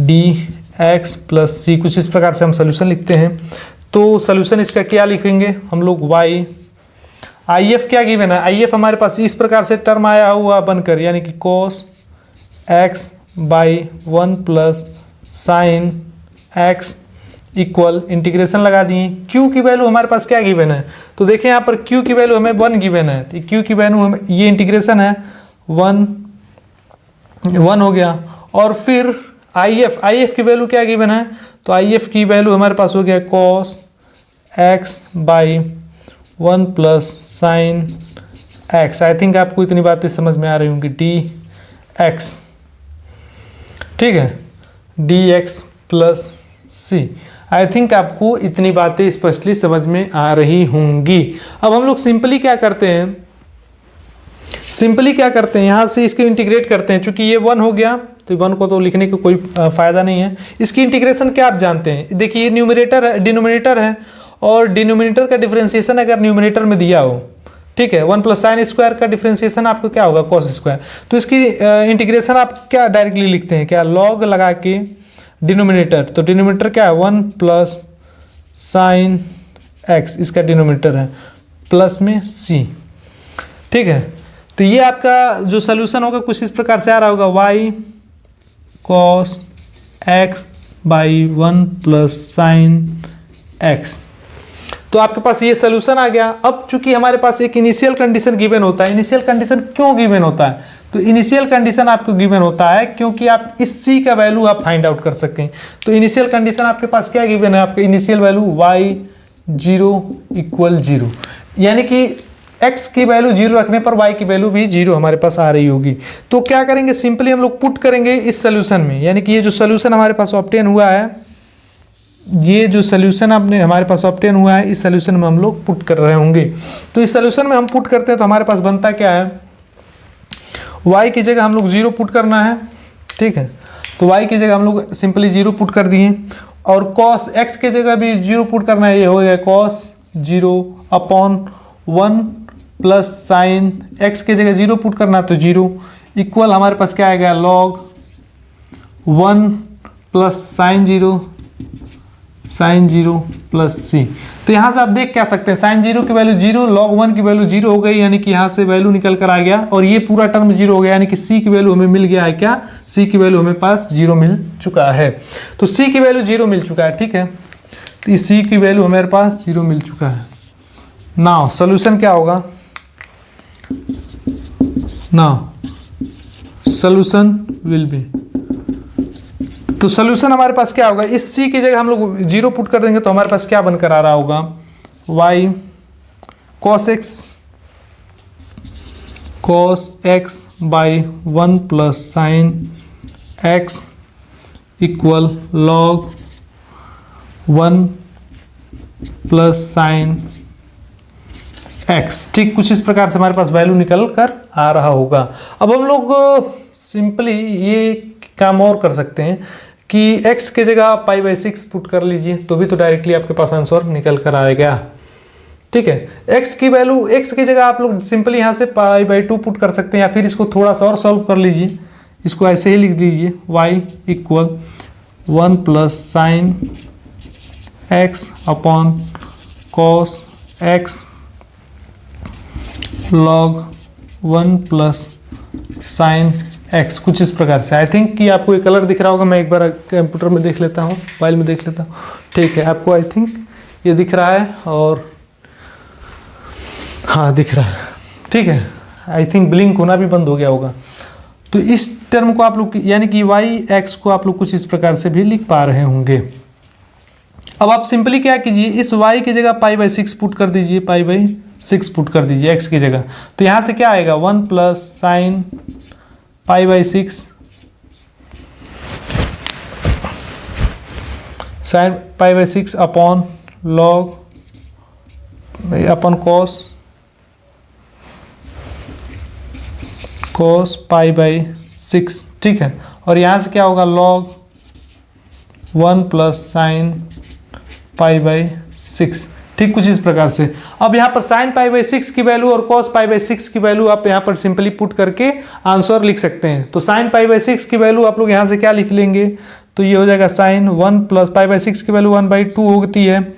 d x plus c, कुछ इस प्रकार से हम सोल्यूशन लिखते हैं। तो सोल्यूशन इसका क्या लिखेंगे हम लोग, वाई आई एफ क्या गिवन है, आई एफ हमारे पास इस प्रकार से टर्म आया हुआ बनकर, यानी कि cos x by 1 plus sine x equal integration लगा दिए। q की वैल्यू हमारे पास क्या गिवन है, तो देखें यहाँ पर q की वैल्यू हमें 1 गिवन है, तो q की वैल्यू हमें, ये इंटीग्रेशन है 1 हो गया। और फिर आई एफ की वैल्यू क्या गिवन है, तो आई एफ की वैल्यू हमारे पास हो गया cos x by 1 plus sine x. I think आपको इतनी बातें समझ में आ रही होंगी, डी एक्स, ठीक है, d x plus c. I think आपको इतनी बातें स्पष्टली समझ में आ रही होंगी। अब हम लोग सिंपली क्या करते हैं, यहाँ से इसको इंटीग्रेट करते हैं। चूंकि ये 1 हो गया तो 1 को तो लिखने का कोई फायदा नहीं है। इसकी इंटीग्रेशन क्या आप जानते हैं, देखिए ये न्यूमरेटर है, डिनोमिनेटर है, और डिनोमिनेटर का डिफरेंशिएशन अगर न्यूमरेटर में दिया हो, ठीक है, 1 प्लस साइन स्क्वायर का डिफरेंशिएशन आपको क्या होगा, कॉस स्क्वायर। तो इसकी इंटीग्रेशन आप क्या डायरेक्टली लिखते हैं, क्या लॉग लगा के डिनोमिनेटर, तो डिनोमिनेटर क्या है 1 प्लस साइन एक्स, इसका डिनोमिनेटर है, प्लस में सी, ठीक है। तो ये आपका जो सोल्यूशन होगा कुछ इस प्रकार से आ रहा होगा, y cos x by 1 plus sine x. तो आपके पास ये सोल्यूशन आ गया। अब चूंकि हमारे पास एक इनिशियल कंडीशन गिवन होता है, इनिशियल कंडीशन क्यों गिवन होता है, तो इनिशियल कंडीशन आपको गिवन होता है क्योंकि आप इस सी का वैल्यू आप फाइंड आउट कर सकें। तो इनिशियल कंडीशन आपके पास क्या गिवन है, आपका इनिशियल वैल्यू y 0 इक्वल 0, यानी कि x की वैल्यू 0 रखने पर y की वैल्यू भी 0 हमारे पास आ रही होगी। तो क्या करेंगे, सिंपली हम लोग पुट करेंगे इस सोल्यूशन में, यानी कि ये जो सोल्यूशन हमारे पास ऑब्टेन हुआ है, ये जो सोल्यूशन आपने हमारे पास ऑब्टेन हुआ है, इस सोल्यूशन में हम लोग पुट कर रहे होंगे। तो इस सोल्यूशन में हम पुट करते हैं तो हमारे पास बनता क्या है, y की जगह हम लोग 0 पुट करना है, ठीक है। तो y की जगह हम लोग सिंपली 0 पुट कर दिए, और cos x की जगह भी 0 पुट करना है, ये हो गया cos 0 upon 1 plus sign x की जगह 0 पुट करना तो 0 इक्वल हमारे पास क्या आएगा, log 1 प्लस साइन 0 प्लस सी। तो यहाँ से आप देख क्या सकते हैं, साइन 0 की वैल्यू 0, log 1 की वैल्यू 0 हो गई, यानी कि यहाँ से वैल्यू निकल कर आ गया, और ये पूरा टर्म 0 हो गया, यानी कि सी की वैल्यू हमें मिल गया है, क्या, सी की वैल्यू हमें पास 0 मिल चुका है। तो सी की वैल्यू 0 मिल चुका है, ठीक है। तो इस सी की वैल्यू हमारे पास 0 मिल चुका है। नाउ सोल्यूशन क्या होगा, नाउ सोल्यूशन विल बी, तो सोल्यूशन हमारे पास क्या होगा, इस c की जगह हम लोग 0 पुट कर देंगे तो हमारे पास क्या बनकर आ रहा होगा, y cos x by 1 plus sign x equal log 1 plus sign x, ठीक, कुछ इस प्रकार से हमारे पास वैल्यू निकल कर आ रहा होगा। अब हम लोग सिंपली ये काम और कर सकते हैं कि x की जगह π/6 पुट कर लीजिए, तो भी तो डायरेक्टली आपके पास आंसर निकल कर आएगा, ठीक है। x की वैल्यू, x की जगह आप लोग सिंपली यहाँ से π/2 पुट कर सकते हैं, या फिर इसको थोड़ा सा और सॉल्व कर लीजिए, इसको ऐसे ही लिख दीजिए, y equal 1 plus sign x upon cos x log 1 plus sign x, कुछ इस प्रकार से। आई थिंक कि आपको ये कलर दिख रहा होगा, मैं एक बार कंप्यूटर में देख लेता हूँ, मोबाइल में देख लेता हूँ, ठीक है। आपको आई थिंक ये दिख रहा है, और हाँ दिख रहा है, ठीक है। आई थिंक ब्लिंक होना भी बंद हो गया होगा। तो इस टर्म को आप लोग, यानी कि वाई एक्स को आप लोग कुछ इस प्रकार से भी लिख पा रहे होंगे। अब आप सिंपली क्या कीजिए, इस y की जगह π/6 पुट कर दीजिए, π/6 पुट कर दीजिए x की जगह, तो यहाँ से क्या आएगा, 1 plus sine π/6 sine π/6 upon log upon cos π/6, ठीक है। और यहाँ से क्या होगा, log 1 प्लस साइन π/6, ठीक, कुछ इस प्रकार से। अब यहाँ पर साइन पाई बाई 6 की वैल्यू और कॉस पाई बाई 6 की वैल्यू आप यहाँ पर सिंपली पुट करके आंसर लिख सकते हैं। तो साइन पाई बाई 6 की वैल्यू आप लोग यहाँ से क्या लिख लेंगे, तो ये हो जाएगा साइन 1 प्लस पाई बाई 6 की वैल्यू 1/2 होती है,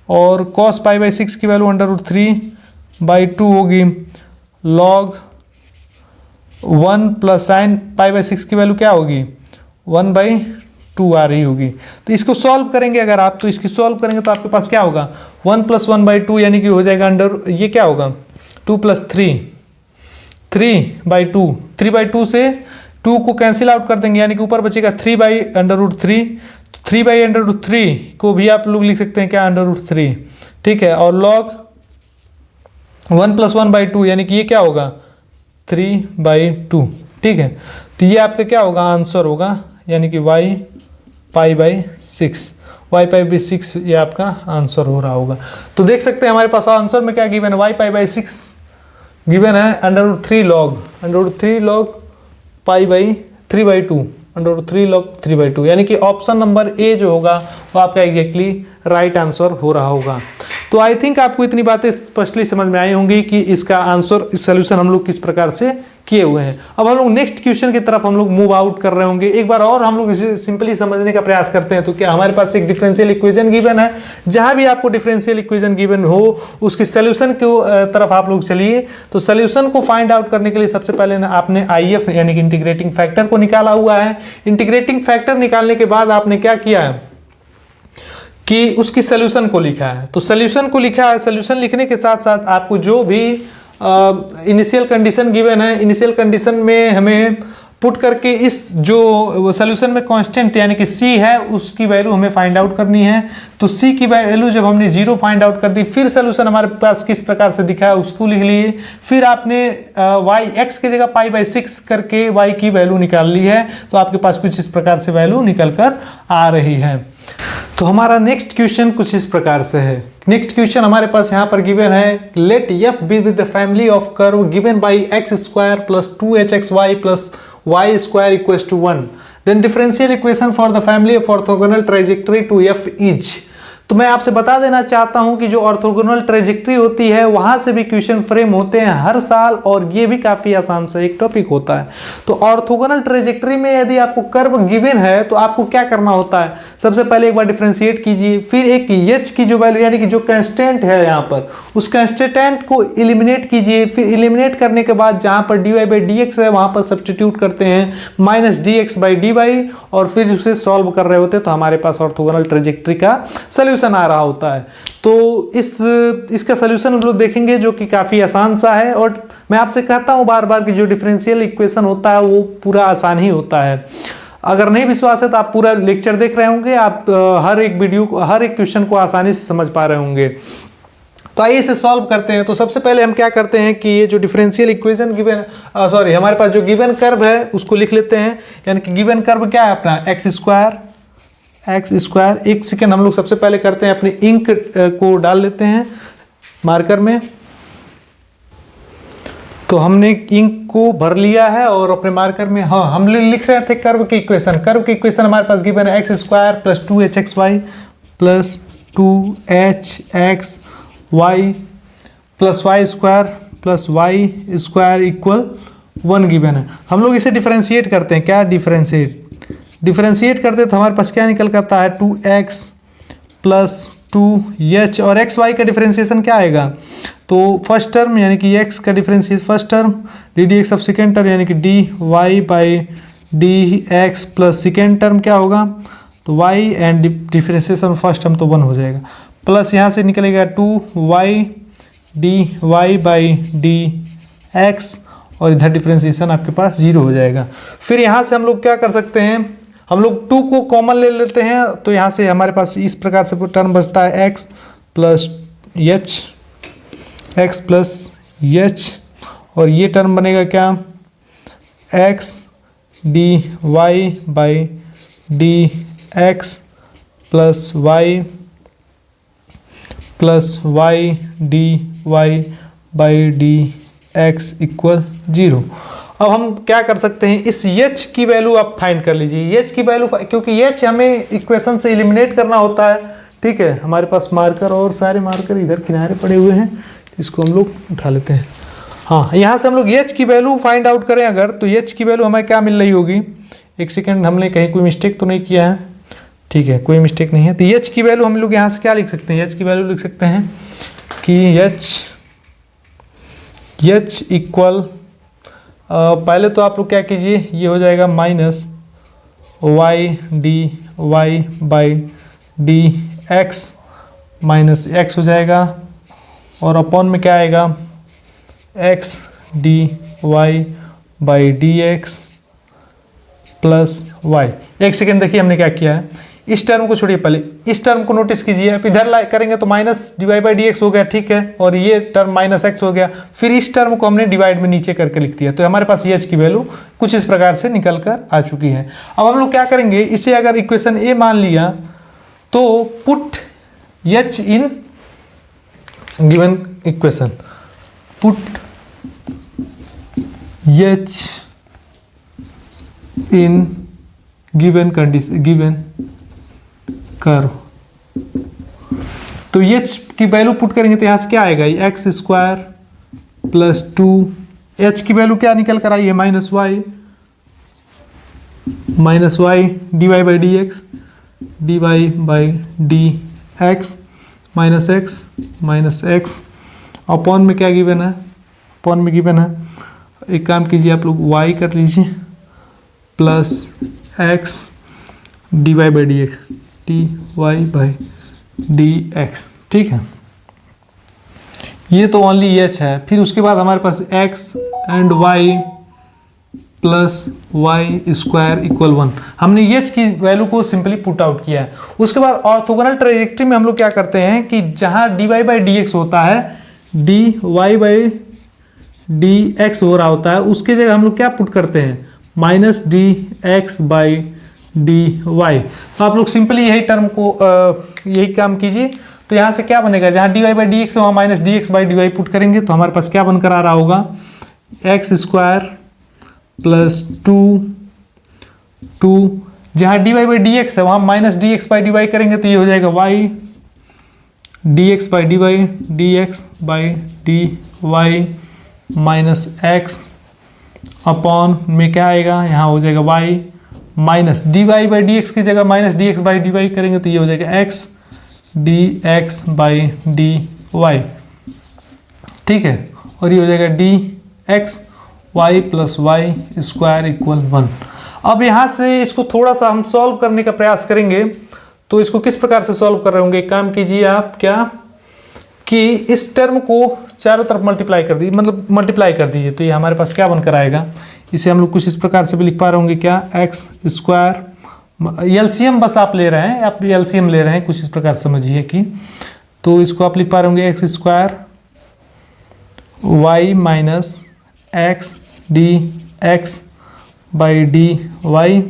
और कॉस पाई बाई 6 की वैल्यू √3/2 होगी, log 1 plus sine pi by 6 की वैल्यू क्या होगी 1/2 आ रही होगी। तो इसको सॉल्व करेंगे अगर आप, तो इसकी सॉल्व करेंगे तो आपके पास क्या होगा 1 + 1/2 यानी कि हो जाएगा अंडर, ये क्या होगा 2 + 3/2, 3/2 से 2 को कैंसिल आउट कर देंगे यानी कि ऊपर बचेगा 3/√3। तो 3/√3 को भी आप लोग लिख सकते हैं क्या √3, ठीक है। और log 1 + 1/2 यानी कि ये क्या होगा 3/2, ठीक है। तो ये आपका क्या होगा आंसर होगा, यानी कि y पाई 6 ये आपका आंसर हो रहा होगा। तो देख सकते हैं हमारे पास आंसर में क्या गिवन है, y पाई 6 गिवन है √3 log पाई बाई 3/2, √3 log 3/2, यानी कि ऑप्शन नंबर ए जो होगा वो आपका एग्जैक्टली राइट आंसर हो रहा होगा। तो आई थिंक आपको इतनी बातें स्पष्टली समझ में आई होंगी कि इसका आंसर, सोल्यूशन हम लोग किस प्रकार से किए हुए हैं। अब हम लोग नेक्स्ट क्वेश्चन की तरफ हम लोग मूव आउट कर रहे होंगे। एक बार और हम लोग इसे सिंपली समझने का प्रयास करते हैं। तो क्या हमारे पास एक डिफरेंशियल इक्वेशन गिवन है, जहां भी आपको डिफरेंशियल इक्वेशन गिवन हो उसके सोल्यूशन की तरफ आप लोग चलिए। तो सोल्यूशन को फाइंड आउट करने के लिए सबसे पहले आपने IF यानी कि इंटीग्रेटिंग फैक्टर को निकाला हुआ है। इंटीग्रेटिंग फैक्टर निकालने के बाद आपने क्या किया है कि उसकी सोल्यूशन को लिखा है। तो सोल्यूशन को लिखा है, सोल्यूशन लिखने के साथ साथ आपको जो भी इनिशियल कंडीशन गिवन है, इनिशियल कंडीशन में हमें पुट करके इस जो सोल्यूशन में कांस्टेंट यानी कि C है उसकी वैल्यू हमें फाइंड आउट करनी है। तो C की वैल्यू जब हमने 0 फाइंड आउट कर दी, फिर सोल्यूशन हमारे पास किस प्रकार से दिखा है उसको लिख लिए। फिर आपने x की जगह पाई बाई 6 करके y की वैल्यू निकाल ली है। तो आपके पास कुछ इस प्रकार से वैल्यू निकल कर आ रही है। तो हमारा नेक्स्ट क्वेश्चन कुछ इस प्रकार से है। नेक्स्ट क्वेश्चन हमारे पास यहाँ पर गिवन है, let f be with the family of curve given by x² + 2hxy + y² = 1, then differential equation for the family of orthogonal trajectory to f is। तो मैं आपसे बता देना चाहता हूं कि जो ऑर्थोगोनल ट्रेजेक्ट्री होती है वहां से भी क्वेश्चन फ्रेम होते हैं हर साल, और ये भी काफी आसान सा एक टॉपिक होता है। तो ऑर्थोगोनल ट्रेजेक्ट्री में यदि आपको कर्व गिवन है तो आपको क्या करना होता है, सबसे पहले एक बार डिफरेंशिएट कीजिए, फिर एक h की जो वैल्यू यानी कि जो कांस्टेंट है यहाँ पर उस कांस्टेंट को एलिमिनेट कीजिए। फिर एलिमिनेट करने के बाद जहां पर dy/dx है वहां पर सब्स्टिट्यूट करते हैं -dx/dy, और फिर उसे सॉल्व कर रहे होते हैं तो हमारे पास ऑर्थोगोनल ट्रेजेक्ट्री का सोल्यूशन आ रहा होता है। तो इसका सलूशन हम लोग देखेंगे जो कि काफी आसान सा है। और मैं आपसे कहता हूं बार बार कि जो डिफरेंशियल इक्वेशन होता है वो पूरा आसान ही होता है। अगर नहीं विश्वास है तो आप पूरा लेक्चर देख रहे होंगे, आप हर एक वीडियो को, हर एक क्वेश्चन को आसानी से समझ पा रहे होंगे। तो आइए इसे सॉल्व करते हैं। तो सबसे पहले हम क्या करते हैं कि ये जो डिफरेंशियल इक्वेशन गिवन, हमारे पास जो गिवन कर्व है उसको लिख लेते हैं। यानी कि गिवन कर्व क्या है अपना x²। एक सेकेंड हम लोग सबसे पहले करते हैं अपनी इंक को डाल लेते हैं मार्कर में। तो हमने इंक को भर लिया है और अपने मार्कर में हम लिख रहे थे कर्व की इक्वेशन। कर्व की इक्वेशन हमारे पास गिवन है x² + 2hxy + 2hxy + y² = 1 given है। हम लोग इसे डिफरेंशिएट करते हैं। क्या डिफरेंशिएट करते तो हमारे पास क्या निकल करता है 2x + 2h, और xy का डिफरेंशिएशन क्या आएगा, तो फर्स्ट टर्म यानी कि x का डिफरेंशिएशन फर्स्ट टर्म, ddx अब सेकेंड टर्म यानी कि dy/dx प्लस सेकेंड टर्म क्या होगा, तो y and differentiation first term तो 1 हो जाएगा, प्लस यहाँ से निकलेगा 2y dy/dx, और इधर डिफरेंशिएशन आपके पास 0 हो जाएगा। फिर यहाँ से हम लोग क्या कर सकते हैं, हम लोग 2 को कॉमन ले लेते हैं। तो यहाँ से हमारे पास इस प्रकार से टर्म बचता है x + h, और ये टर्म बनेगा क्या x dy/dx plus y dy/dx = 0। अब हम क्या कर सकते हैं, इस h की वैल्यू आप फाइंड कर लीजिए। h की वैल्यू, क्योंकि h हमें इक्वेशन से एलिमिनेट करना होता है, ठीक है, हमारे पास मार्कर और सारे मार्कर इधर किनारे पड़े हुए हैं, इसको हम लोग उठा लेते हैं। हाँ, यहाँ से हम लोग एच की वैल्यू फाइंड आउट करें अगर, तो एच की वैल्यू हमें क्या मिल रही होगी, एक सेकेंड, हमने कहीं कोई मिस्टेक तो नहीं किया है, ठीक है, कोई मिस्टेक नहीं है। तो एच की वैल्यू हम लोग यहाँ से क्या लिख सकते हैं, एच की वैल्यू लिख सकते हैं कि एच इक्वल, पहले तो आप लोग क्या कीजिए, ये हो जाएगा minus y d y by d x, minus x हो जाएगा, और अपॉन में क्या आएगा, x d y by d x plus y. एक सेकेंड देखिए हमने क्या किया है, इस टर्म को छोड़िए, पहले इस टर्म को नोटिस कीजिए, आप इधर करेंगे तो minus divide by d x हो गया, ठीक है, और ये टर्म माइनस एक्स हो गया, फिर इस टर्म को हमने डिवाइड में नीचे करके लिख दिया, तो हमारे पास एच की वैल्यू कुछ इस प्रकार से निकल कर आ चुकी है। अब हम लोग क्या करेंगे, इसे अगर इक्वेशन ए मान लिया तो put h in given equation, put h in given condition, given curve, तो एच की वैल्यू पुट करेंगे तो यहां से क्या आएगा, एक्स स्क्वायर प्लस 2, एच की वैल्यू क्या निकल कर आई है, minus y d y by d x, d y by d x minus x upon में क्या गिवन है, अपॉन में गिवन है, एक काम कीजिए आप लोग y कर लीजिए plus x d y by d x, d y by d x, ठीक है, ये तो ओनली एच है। फिर उसके बाद हमारे पास x and y plus y square equal 1, हमने एच की वैल्यू को सिंपली पुट आउट किया है। उसके बाद ऑर्थोगोनल ट्रेजेक्टरी में हम लोग क्या करते हैं कि जहां d y by d x होता है, d y by d x हो रहा होता है, उसके जगह हम लोग क्या पुट करते हैं, minus d x by d y. तो आप लोग सिंपली यही टर्म को यही काम कीजिए, तो यहाँ से क्या बनेगा, जहाँ d y by d x वहाँ minus d x by d y put करेंगे तो हमारे पास क्या बनकर आ रहा होगा, एक्स स्क्वायर प्लस 2 जहाँ d y by d x है वहाँ minus d x by d y करेंगे तो ये हो जाएगा y d x by d y, d x by d y minus x upon में क्या आएगा, यहाँ हो जाएगा y minus d y by d x की जगह minus d x by d y करेंगे तो ये हो जाएगा x d x by d y, ठीक है, और ये हो जाएगा d x y plus y square equal 1। अब यहाँ से इसको थोड़ा सा हम सॉल्व करने का प्रयास करेंगे, तो इसको किस प्रकार से सॉल्व कर रहे होंगे, एक काम कीजिए आप क्या कि इस टर्म को चारों तरफ मल्टीप्लाई कर दीजिए, मतलब मल्टीप्लाई कर दीजिए, तो ये हमारे पास क्या बनकर आएगा, इसे हम लोग कुछ इस प्रकार से भी लिख पा रहे होंगे क्या, एक्स स्क्वायर, एलसीएम बस आप ले रहे हैं, आप एलसीएम ले रहे हैं, कुछ इस प्रकार समझिए कि, तो इसको आप लिख पा रहे होंगे x square y minus x d x by d y,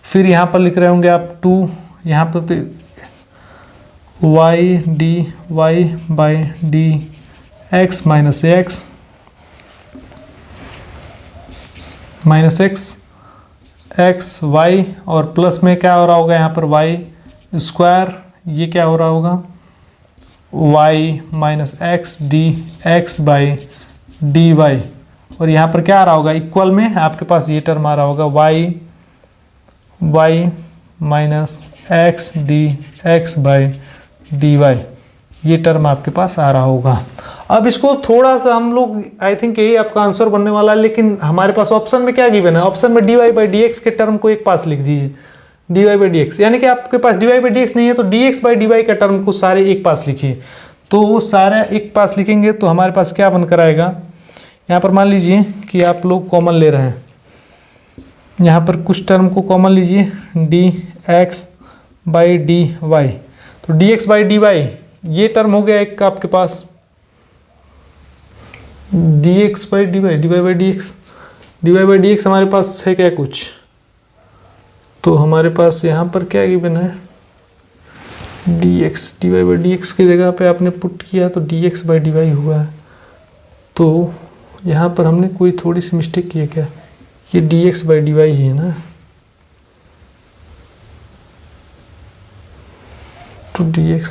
फिर यहाँ पर लिख रहे होंगे आप 2, यहाँ पर तो y d y by d x minus x y, और प्लस में क्या हो रहा होगा यहाँ पर वाई स्क्वायर, ये क्या हो रहा होगा y minus x d x by d y, और यहाँ पर क्या आ रहा होगा इक्वल में आपके पास ये टर्म आ रहा होगा y minus x d x by d y, ये टर्म आपके पास आ रहा होगा। अब इसको थोड़ा सा हम लोग आई थिंक यही आपका आंसर बनने वाला है, लेकिन हमारे पास ऑप्शन में क्या गिवन है, ऑप्शन में d y by d x के टर्म को एक पास लिख दीजिए, d y by d x, यानी कि आपके पास d y by d x नहीं है तो d x by d y का टर्म को सारे एक पास लिखिए, तो वो सारे एक पास लिखेंगे तो हमारे पास क्या बनकर आएगा, यहाँ पर मान लीजिए कि आप लोग कॉमन ले रहे हैं, यहाँ पर कुछ टर्म को कॉमन लीजिए, d x by d y, तो d x by d y ये टर्म हो गया एक आपके पास, d x by d y, d y by d x, d y by d x हमारे पास है क्या कुछ, तो हमारे पास यहाँ पर क्या गिवन है, d x d y by d x की जगह पे आपने पुट किया तो d x by d y हुआ है, तो यहाँ पर हमने कोई थोड़ी सी मिस्टेक की है क्या, ये d x by d why he है ना, टू डी एक्स,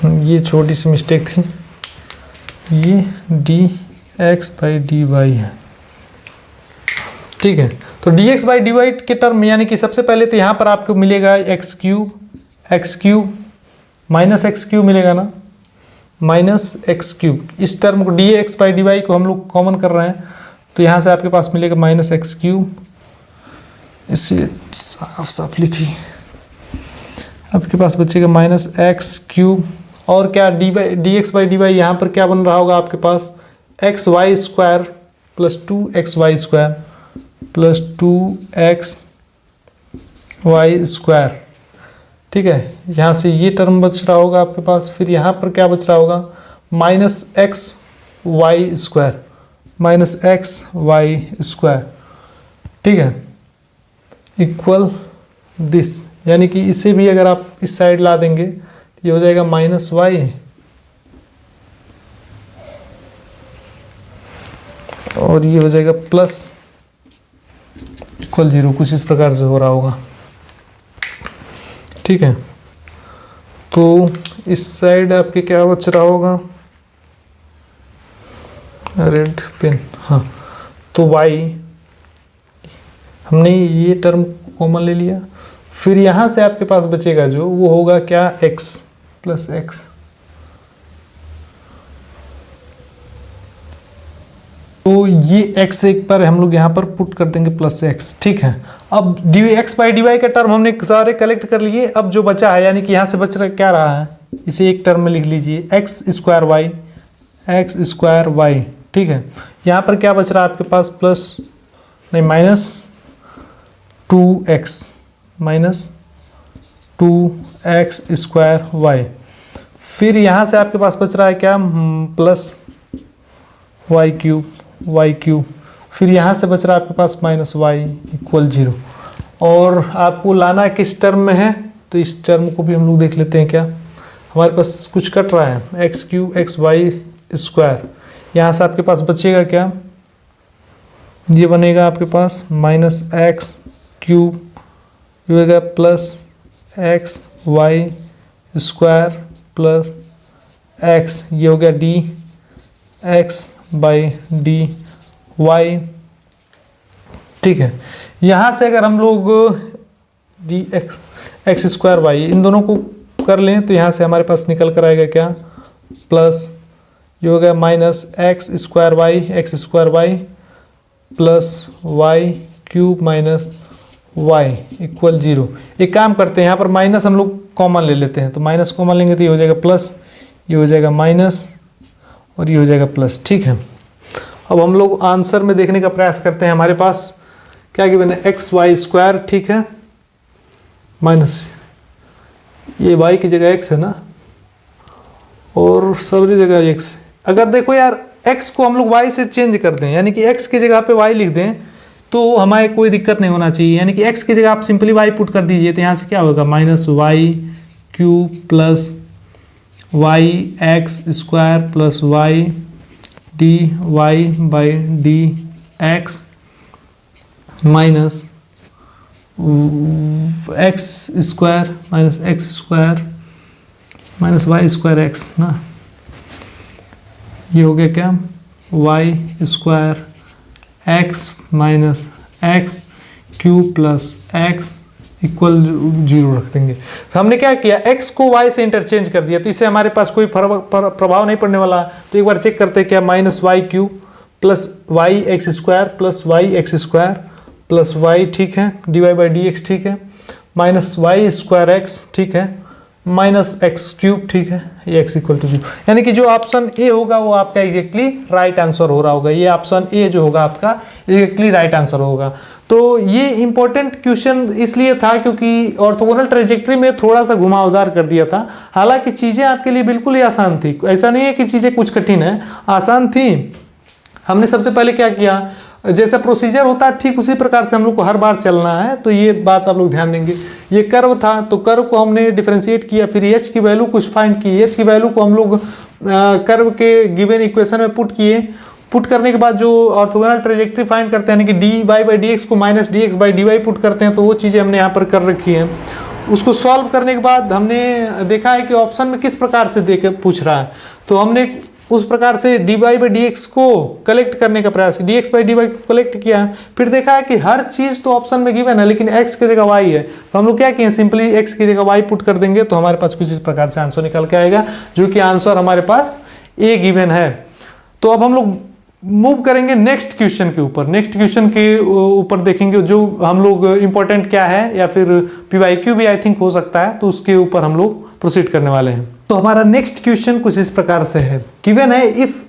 ये छोटी सी मिस्टेक थी, ये d x by d y है, ठीक है। तो d x by d y के टर्म यानी कि सबसे पहले तो यहाँ पर आपको मिलेगा x cube minus x cube मिलेगा ना, माइनस एक्स क्यूब। इस टर्म को d x by d y को हम लोग कॉमन कर रहे हैं, तो यहाँ से आपके पास मिलेगा माइनस एक्स क्यूब, इसे साफ साफ लिखिए, आपके पास बचेगा माइनस एक्स क्यूब। और क्या d x by d y यहाँ पर क्या बन रहा होगा आपके पास, x y square plus 2xy square plus 2xy square, ठीक है। यहाँ से ये टर्म बच रहा होगा आपके पास। फिर यहाँ पर क्या बच रहा होगा, minus x y square, minus x y square, ठीक है, इक्वल दिस। यानी कि इसे भी अगर आप इस साइड ला देंगे तो ये हो जाएगा माइनस वाई और ये हो जाएगा प्लस इक्वल 0, कुछ इस प्रकार से हो रहा होगा, ठीक है। तो इस साइड आपके क्या बच रहा होगा, रेड पेन, हाँ, तो y हमने ये टर्म कॉमन ले लिया। फिर यहाँ से आपके पास बचेगा जो, वो होगा क्या, x प्लस एक्स, तो ये x एक पर हम लोग यहाँ पर पुट कर देंगे प्लस x, ठीक है। अब d x by d y का टर्म हमने सारे कलेक्ट कर लिए। अब जो बचा है यानी कि यहाँ से बच रहा क्या रहा है, इसे एक टर्म में लिख लीजिए, एक्स स्क्वायर वाई, ठीक है। यहाँ पर क्या बच रहा है आपके पास, प्लस नहीं माइनस 2x स्क्वायर वाई। फिर यहाँ से आपके पास बच रहा है क्या, प्लस वाई क्यूब। फिर यहाँ से बच रहा है आपके पास माइनस वाई इक्वल 0। और आपको लाना किस टर्म में है, तो इस टर्म को भी हम लोग देख लेते हैं। क्या हमारे पास कुछ कट रहा है, x cube x y square, यहाँ से आपके पास बचेगा क्या, ये बनेगा आपके पास माइनस एक्स क्यूब, ये होगा plus x y square plus x, ये हो गया d x by d y, ठीक है। यहाँ से अगर हम लोग डी एक्स स्क्वायर वाई इन दोनों को कर लें तो यहाँ से हमारे पास निकल कर आएगा क्या, प्लस ये हो गया minus x square y plus y cube minus y equal 0। एक काम करते हैं, यहाँ पर माइनस हम लोग कॉमन ले लेते हैं, तो माइनस कॉमन लेंगे तो ये हो जाएगा प्लस, ये हो जाएगा माइनस और ये हो जाएगा प्लस, ठीक है। अब हम लोग आंसर में देखने का प्रयास करते हैं। हमारे पास क्या गिवन है, एक्स वाई स्क्वायर, ठीक है, माइनस ये वाई की जगह एक्स है ना, और सभी जगह एक्स। अगर देखो यार एक्स को हम लोग वाई से चेंज कर दें, यानी कि एक्स की जगह पे वाई लिख दें, तो हमारे कोई दिक्कत नहीं होना चाहिए। यानी कि एक्स की जगह आप सिंपली वाई पुट कर दीजिए, तो यहाँ से क्या होगा, minus y cube plus y x square plus y d y by d x minus x square minus x square minus y square x ना, ये हो गया क्या, y square x minus x cube plus x equal 0 रख देंगे। तो हमने क्या किया, x को y से इंटरचेंज कर दिया, तो इससे हमारे पास कोई प्रभाव नहीं पड़ने वाला। तो एक बार चेक करते हैं, क्या, minus y cube plus y x square plus y x square plus y, ठीक है, d y by d x, ठीक है, माइनस वाई स्क्वायर एक्स, ठीक है, माइनस एक्स क्यूब, ठीक है, ये एक्स इक्वल टू 0। यानी कि जो ऑप्शन ए होगा वो आपका एग्जैक्टली राइट आंसर हो रहा होगा। ये ऑप्शन ए जो होगा आपका एग्जैक्टली राइट आंसर होगा। तो ये इंपॉर्टेंट क्वेश्चन इसलिए था क्योंकि ऑर्थोगोनल ट्रेजेक्टरी में थोड़ा सा घुमावदार कर दिया था। हालांकि चीज़ें आपके लिए बिल्कुल ही आसान थी, ऐसा नहीं है कि चीज़ें कुछ कठिन है, आसान थी। हमने सबसे पहले क्या किया, जैसा प्रोसीजर होता है ठीक उसी प्रकार से हम लोग को हर बार चलना है, तो ये बात आप लोग ध्यान देंगे। ये कर्व था तो कर्व को हमने डिफरेंशिएट किया, फिर एच की वैल्यू कुछ फाइंड की, एच की वैल्यू को हम लोग कर्व के गिवन इक्वेशन में पुट किए। पुट करने के बाद जो ऑर्थोगोनल ट्रेजेक्टरी फाइंड करते हैं, यानी कि d y by d x को minus d x by d y put करते हैं, तो वो चीज़ें हमने यहाँ पर कर रखी हैं। उसको सॉल्व करने के बाद हमने देखा है कि ऑप्शन में किस प्रकार से देके पूछ रहा है, तो हमने उस प्रकार से dy बाई डी एक्स को कलेक्ट करने का प्रयास किया, dx बाई dy को कलेक्ट किया है। फिर देखा है कि हर चीज़ तो ऑप्शन में गिवन है लेकिन x की जगह y है, तो हम लोग क्या किए, सिंपली x की जगह y पुट कर देंगे तो हमारे पास कुछ इस प्रकार से आंसर निकल के आएगा, जो कि आंसर हमारे पास a गिवन है। तो अब हम लोग मूव करेंगे नेक्स्ट क्वेश्चन के ऊपर। नेक्स्ट क्वेश्चन के ऊपर देखेंगे जो हम लोग इंपॉर्टेंट क्या है, या फिर PYQ भी आई थिंक हो सकता है, तो उसके ऊपर हम लोग प्रोसीड करने वाले हैं। तो हमारा नेक्स्ट क्वेश्चन कुछ इस प्रकार से है, गिवन है if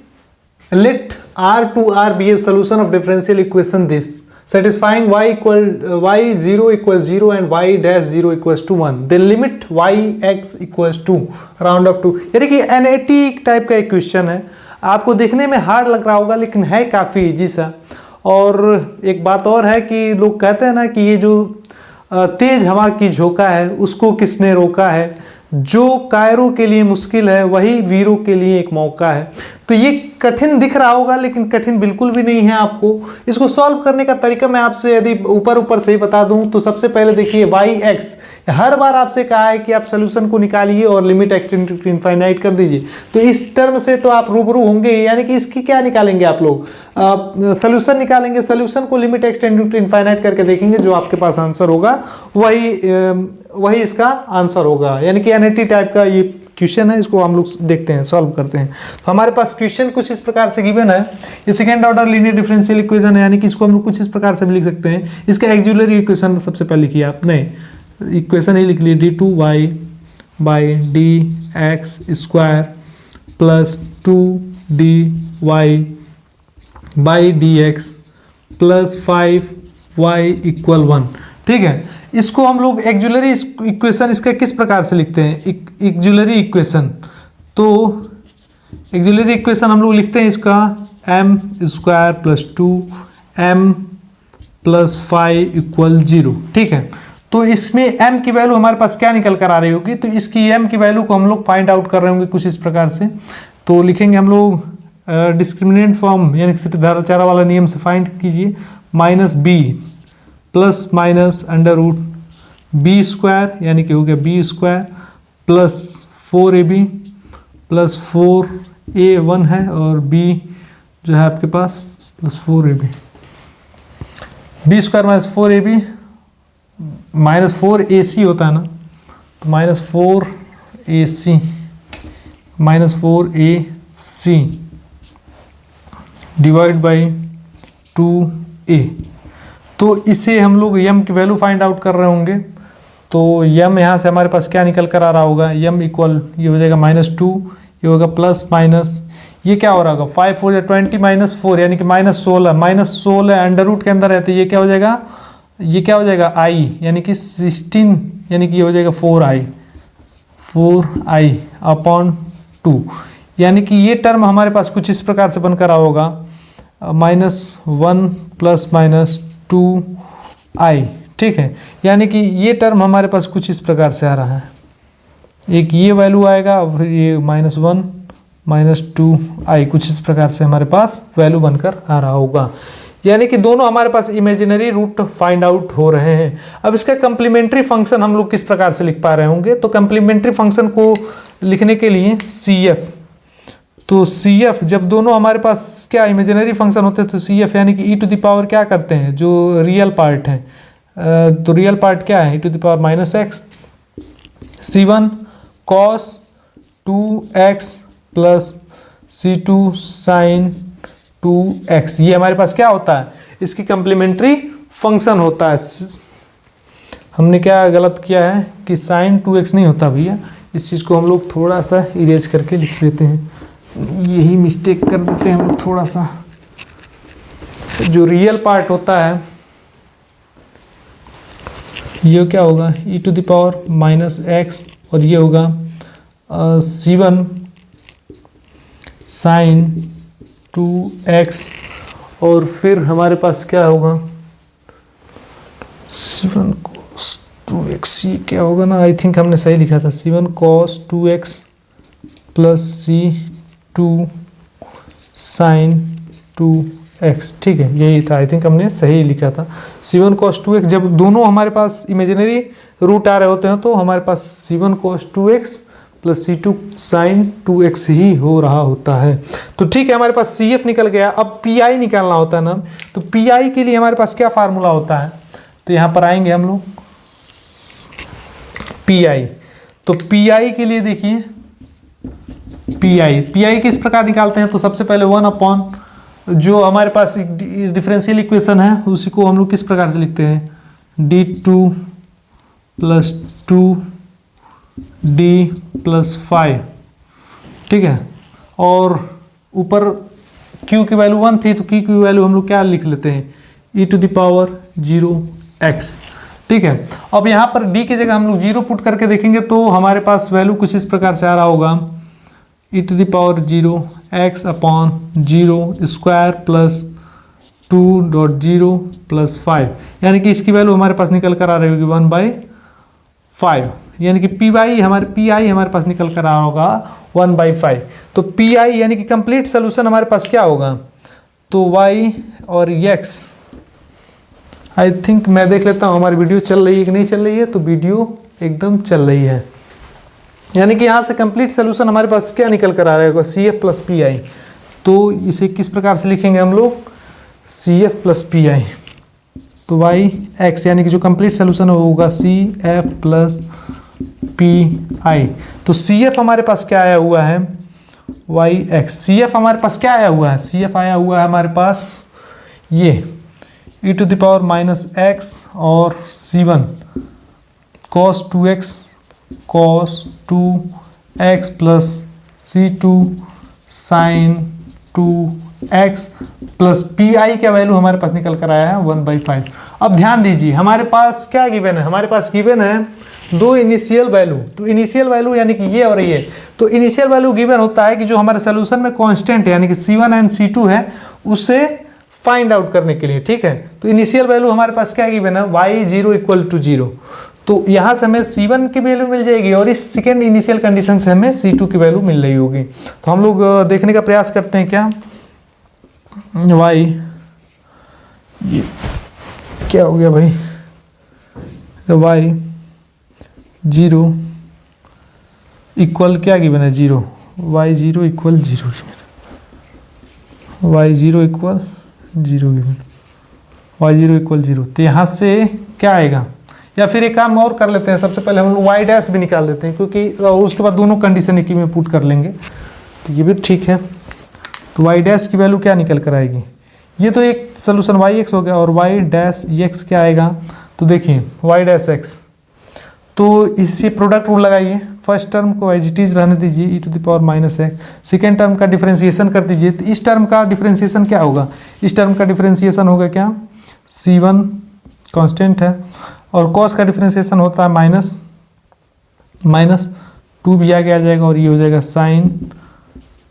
let R be a solution of differential equation this satisfying y0 equals 0 and y dash 0 equals to 1, then limit yx equals to round up to, यानी कि NAT टाइप का एक क्वेश्चन है। आपको देखने में हार्ड लग रहा होगा लेकिन है काफ़ी इजी सा। और एक बात और है कि लोग कहते हैं ना कि ये जो तेज हवा की झोंका है उसको किसने रोका है, जो कायरों के लिए मुश्किल है वही वीरों के लिए एक मौका है। तो ये कठिन दिख रहा होगा लेकिन कठिन बिल्कुल भी नहीं है। आपको इसको सॉल्व करने का तरीका मैं आपसे यदि ऊपर से ही बता दूं तो सबसे पहले देखिए yx, हर बार आपसे कहा है कि आप सोल्यूशन को निकालिए और लिमिट एक्सटेंड टू इनफाइनाइट कर दीजिए। तो इस टर्म से तो आप रूबरू होंगे, यानी कि इसकी क्या निकालेंगे आप लोग, सोल्यूशन निकालेंगे। सोल्यूशन को लिमिट एक्सटेंड टू इनफाइनाइट करके देखेंगे, जो आपके पास आंसर होगा वही इसका आंसर होगा। यानी कि NAT टाइप का ये क्वेश्चन है, इसको हम लोग देखते हैं, सॉल्व करते हैं। तो हमारे पास क्वेश्चन कुछ इस प्रकार से गिवन है, ये second order linear differential equation है, यानी कि इसको हम लोग कुछ इस प्रकार से भी लिख सकते हैं। इसका एक्जुलरी इक्वेशन सबसे पहले लिखिए आप, नहीं इक्वेशन ही लिख लिए, d2y by d x square plus 2dy by d x plus 5y equal 1। ठीक है, इसको हम लोग एक्जुलरी इक्वेशन इसका किस प्रकार से लिखते हैं, एक्जुलरी इक्वेशन। तो एक्जुलरी इक्वेशन हम लोग लिखते हैं इसका m square plus 2m plus 5 equal 0। ठीक है, तो इसमें m की वैल्यू हमारे पास क्या निकल कर आ रही होगी, तो इसकी m की वैल्यू को हम लोग फाइंड आउट कर रहे होंगे कुछ इस प्रकार से। तो लिखेंगे हम लोग डिस्क्रिमिनेंट फॉर्म, यानी कि धाराचारा वाला नियम से फाइंड कीजिए, minus b plus minus under root b square, यानी कि हो गया B square plus 4ab plus 4a1 है और b जो है आपके पास plus 4ab, b square minus 4ab minus 4ac होता है ना, तो minus 4ac minus 4ac divide by 2a। तो इसे हम लोग m की वैल्यू फाइंड आउट कर रहे होंगे। तो m यहाँ से हमारे पास क्या निकल कर आ रहा होगा, m इक्वल ये हो जाएगा -2, ये होगा प्लस माइनस, ये क्या हो रहा होगा 5 4 20 माइनस 4, यानी कि -16 अंडर रूट के अंदर है, तो ये क्या हो जाएगा i, यानी कि 16, यानी कि ये हो जाएगा 4i अपॉन 2, यानी कि ये टर्म हमारे पास कुछ इस प्रकार से बनकर आ होगा -1 प्लस माइनस 2i। ठीक है, यानी कि ये टर्म हमारे पास कुछ इस प्रकार से आ रहा है, एक ये वैल्यू आएगा और फिर ये -1 माइनस 2i, कुछ इस प्रकार से हमारे पास वैल्यू बनकर आ रहा होगा। यानी कि दोनों हमारे पास इमेजिनरी रूट फाइंड आउट हो रहे हैं। अब इसका कंप्लीमेंट्री फंक्शन हम लोग किस प्रकार से लिख पा रहे होंगे, तो कंप्लीमेंट्री फंक्शन को लिखने के लिए CF, तो CF जब दोनों हमारे पास क्या इमेजिनरी फंक्शन होते हैं तो CF यानी कि e टू द पावर क्या करते हैं, जो रियल पार्ट है, तो रियल पार्ट क्या है, e to the power -x C1 cos 2x plus C2 sin 2x, ये हमारे पास क्या होता है, इसकी कंप्लीमेंट्री फंक्शन होता है। हमने क्या गलत किया है कि sin 2x नहीं होता भैया, इस चीज़ को हम लोग थोड़ा सा इरेज करके लिख देते हैं, यही मिस्टेक कर देते हैं हम लोग थोड़ा सा। जो रियल पार्ट होता है ये क्या होगा e to the power -x और ये होगा C1 sin 2x और फिर हमारे पास क्या होगा C1 cos 2x, ये क्या होगा ना, आई थिंक हमने सही लिखा था, C1 cos 2x plus C2 sin x, ठीक है, यही था। आई थिंक हमने सही लिखा था। C1 cos 2x, जब दोनों हमारे पास इमेजिनरी रूट आ रहे होते हैं तो हमारे पास C1 cos 2x plus C2 sin 2x ही हो रहा होता है। तो ठीक है, हमारे पास CF निकल गया। अब PI निकालना होता है ना, तो PI के लिए हमारे पास क्या फार्मूला होता है, तो यहाँ पर आएंगे हम लोग PI। तो PI के लिए देखिए, PI किस प्रकार निकालते हैं, तो सबसे पहले 1 अपॉन जो हमारे पास डिफरेंशियल इक्वेशन है उसी को हम लोग किस प्रकार से लिखते हैं, D2 प्लस 2D प्लस 5, ठीक है। और ऊपर Q की वैल्यू 1 थी तो Q की वैल्यू हम लोग क्या लिख लेते हैं, e⁻0x, ठीक है। अब यहाँ पर D की जगह हम लोग 0 पुट करके देखेंगे तो हमारे पास वैल्यू कुछ इस प्रकार से आ रहा होगा, e⁻0x upon 0 square plus 2.0 plus 5, यानी कि इसकी वैल्यू हमारे पास निकल कर आ रही होगी 1/5, यानी कि PI हमारे पास निकल कर आ रहा होगा 1/5। तो PI यानी कि कंप्लीट सोल्यूशन हमारे पास क्या होगा, तो y और x, आई थिंक मैं देख लेता हूँ हमारी वीडियो चल रही है कि नहीं चल रही है, तो वीडियो एकदम चल रही है, यानी कि यहाँ से कंप्लीट सोल्यूशन हमारे पास क्या निकल कर आ रहा है, CF प्लस PI। तो इसे किस प्रकार से लिखेंगे हम लोग, CF प्लस PI, तो y x यानी कि जो कंप्लीट सोल्यूशन होगा CF प्लस PI। तो CF हमारे पास क्या आया हुआ है, yx। CF हमारे पास क्या आया हुआ है, CF आया हुआ है हमारे पास ये e⁻−x और C1 cos 2x plus C2 sin 2x plus PI का वैल्यू हमारे पास निकल कर आया है 1/5। अब ध्यान दीजिए, हमारे पास क्या गिवन है, हमारे पास गिवन है दो इनिशियल वैल्यू। तो इनिशियल वैल्यू यानी कि ये और ये, तो इनिशियल वैल्यू गिवन होता है कि जो हमारे सोल्यूशन में कांस्टेंट है यानी कि C1 एंड C2 है उसे फाइंड आउट करने के लिए, ठीक है। तो इनिशियल वैल्यू हमारे पास क्या गिवन है, y0 = 0, तो यहाँ से हमें C1 की वैल्यू मिल जाएगी और इस सेकेंड इनिशियल कंडीशन से हमें C2 की वैल्यू मिल रही होगी। तो हम लोग देखने का प्रयास करते हैं क्या, y ये क्या हो गया भाई, y0 इक्वल क्या गिवन है 0, y0 = 0, y0 = 0 गिवन, y0 = 0। तो यहाँ से क्या आएगा, या फिर एक काम और कर लेते हैं, सबसे पहले हम लोग y डैश भी निकाल देते हैं क्योंकि उसके बाद दोनों कंडीशन एक ही में पुट कर लेंगे, तो ये भी ठीक है। तो y डैश की वैल्यू क्या निकल कर आएगी, ये तो एक सोल्यूशन yx हो गया और y डैश x क्या आएगा, तो देखिए y डैश x, तो इससे प्रोडक्ट रूल लगाइए, फर्स्ट टर्म को एज इट इज रहने दीजिए e⁻−x, सेकेंड टर्म का डिफरेंशिएशन कर दीजिए। तो इस टर्म का डिफरेंशिएशन क्या होगा, इस टर्म का डिफरेंशिएशन होगा क्या, C1 कांस्टेंट है और cos का डिफरेंशिएशन होता है माइनस 2 भी आगे आ जाएगा और ये हो जाएगा sin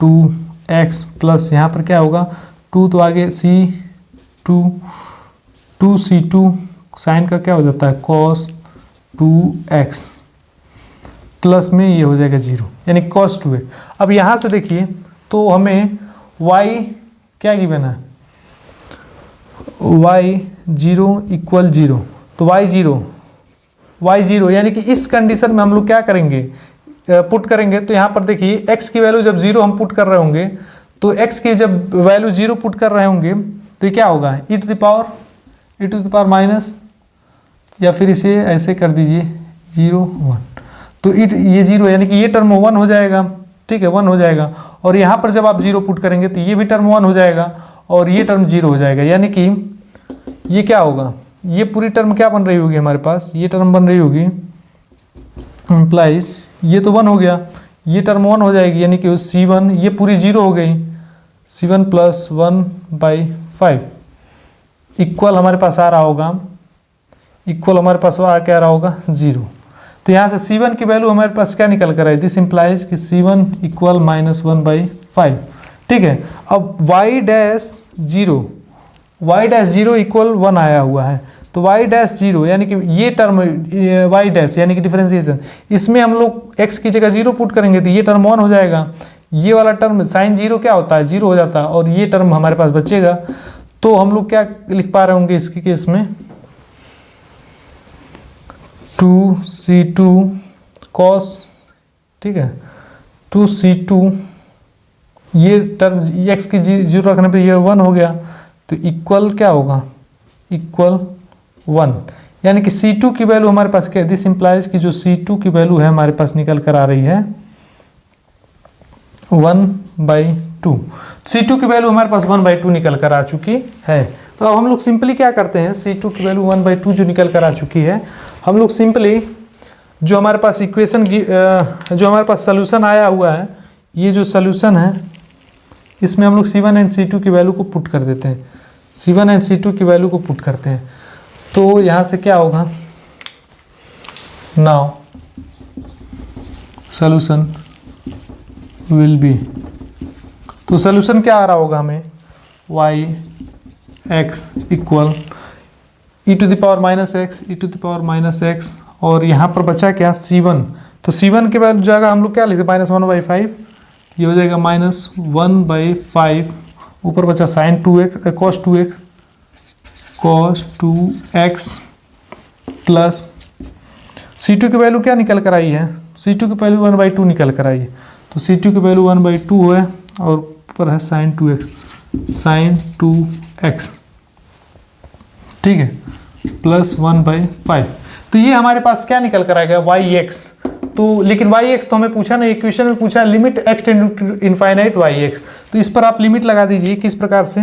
2x प्लस यहाँ पर क्या होगा 2 तो आगे C2 साइन का क्या हो जाता है cos 2x प्लस में ये हो जाएगा 0 यानी cos 2x। अब यहाँ से देखिए तो हमें y क्या गिवन है, y0 = 0, तो y0 यानी कि इस कंडीशन में हम लोग क्या करेंगे, पुट करेंगे। तो यहाँ पर देखिए x की वैल्यू जब 0 हम पुट कर रहे होंगे, तो x की जब वैल्यू 0 पुट कर रहे होंगे तो ये क्या होगा e⁻, या फिर इसे ऐसे कर दीजिए 0 1, तो ये 0 यानी कि ये टर्म 1 हो जाएगा, ठीक है 1 हो जाएगा। और यहाँ पर जब आप 0 पुट करेंगे तो ये भी टर्म 1 हो जाएगा और ये टर्म 0 हो जाएगा, यानी कि ये क्या होगा, ये पूरी टर्म क्या बन रही होगी हमारे पास, ये टर्म बन रही होगी इम्प्लाइज, ये तो 1 हो गया, ये टर्म 1 हो जाएगी यानी कि C1 ये पूरी 0 हो गई, C1 + 1/5 इक्वल हमारे पास आ रहा होगा, इक्वल हमारे पास आ क्या रहा होगा 0। तो यहाँ से C1 की वैल्यू हमारे पास क्या निकल कर आई, दिस इम्प्लाइज कि C1 = -1/5, ठीक है। अब y डैश 0 = 1 आया हुआ है, तो y डैश 0 यानी कि ये टर्म y डैश यानी कि डिफरेंशिएशन, इसमें हम लोग x की जगह 0 पुट करेंगे तो ये टर्म 1 हो जाएगा, ये वाला टर्म साइन 0 क्या होता है 0 हो जाता है और ये टर्म हमारे पास बचेगा। तो हम लोग क्या लिख पा रहे होंगे इसके केस में, 2c2 cos, ठीक है, 2c2, ये टर्म x की जीरो रखने पे ये 1 हो गया, तो इक्वल क्या होगा, इक्वल 1, यानी कि c2 की वैल्यू हमारे पास क्या है, दिस इंप्लाइज कि जो c2 की वैल्यू है हमारे पास निकल कर आ रही है 1/2। c2 की वैल्यू हमारे पास 1/2 निकल कर आ चुकी है। तो अब हम लोग सिंपली क्या करते हैं, c2 की वैल्यू 1/2 जो निकल कर आ चुकी है, हम लोग सिंपली जो हमारे पास इक्वेशन की जो हमारे पास सोल्यूशन आया हुआ है, ये जो सोल्यूशन है इसमें हम लोग c1 एंड c2 की वैल्यू को पुट कर देते हैं, c1 एंड c2 की वैल्यू को पुट करते हैं। तो यहाँ से क्या होगा, नाउ सोल्यूशन विल बी, तो सोल्यूशन क्या आ रहा होगा हमें, y(x) equal e to the power minus x, e to the power minus x, और यहाँ पर बचा क्या, c1, तो c1 के वैल्यू जगह हम लोग क्या लिखते हैं, -1/5, ये हो जाएगा -1/5, ऊपर बचा sin 2x cos 2x plus c2 की वैल्यू क्या निकल कर आई है, c2 की वैल्यू 1/2 निकल कर आई है, तो c2 की वैल्यू 1/2 है, और ऊपर है sin 2x, ठीक है, प्लस 1/5। तो ये हमारे पास क्या निकल कर आएगा, yx। तो लेकिन yx तो हमें पूछा ना, इक्वेशन में पूछा limit x tending to infinite yx, तो इस पर आप लिमिट लगा दीजिए, किस प्रकार से,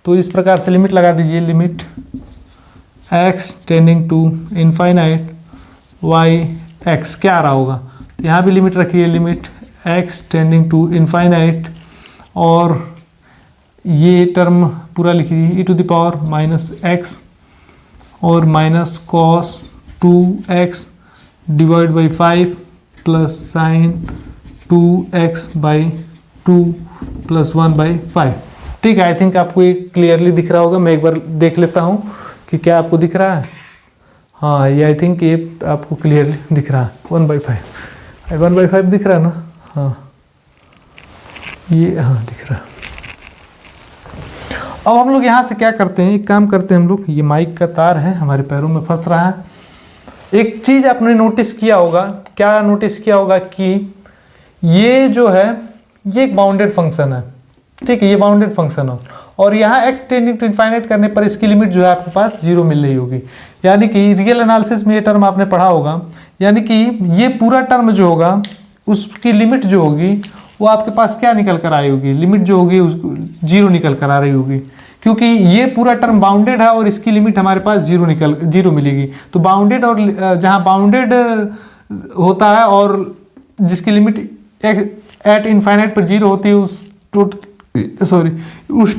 तो इस प्रकार से लिमिट लगा दीजिए, limit x tending to infinite yx क्या आ रहा होगा, तो यहाँ भी लिमिट रखिए, limit x tending to infinite, और ये टर्म पूरा लिखिए e to the power -x और minus cos 2x divide by 5 plus sine 2x/2 plus 1/5। ठीक है, आई थिंक आपको ये क्लियरली दिख रहा होगा, मैं एक बार देख लेता हूँ कि क्या आपको दिख रहा है। हाँ, ये आई थिंक ये आपको क्लियरली दिख रहा है, 1/5, 1/5 दिख रहा है ना, हाँ ये, हाँ दिख रहा है। अब हम लोग यहाँ से क्या करते हैं, एक काम करते हैं हम लोग, ये माइक का तार है हमारे पैरों में फंस रहा है। एक चीज़ आपने नोटिस किया होगा, क्या नोटिस किया होगा कि ये जो है ये एक बाउंडेड फंक्शन है, ठीक है, ये बाउंडेड फंक्शन है, और यहाँ x टेंडिंग टू इनफाइनाइट करने पर इसकी लिमिट जो है आपके पास 0 मिल रही होगी, यानी कि रियल एनालिसिस में ये टर्म आपने पढ़ा होगा, यानी कि ये पूरा टर्म जो होगा उसकी लिमिट जो होगी वो आपके पास क्या निकल कर आई होगी, लिमिट जो होगी 0 निकल कर आ रही होगी, क्योंकि ये पूरा टर्म बाउंडेड है और इसकी लिमिट हमारे पास 0 मिलेगी। तो बाउंडेड, और जहाँ बाउंडेड होता है और जिसकी लिमिट एट इनफाइनाइट पर 0 होती है, उस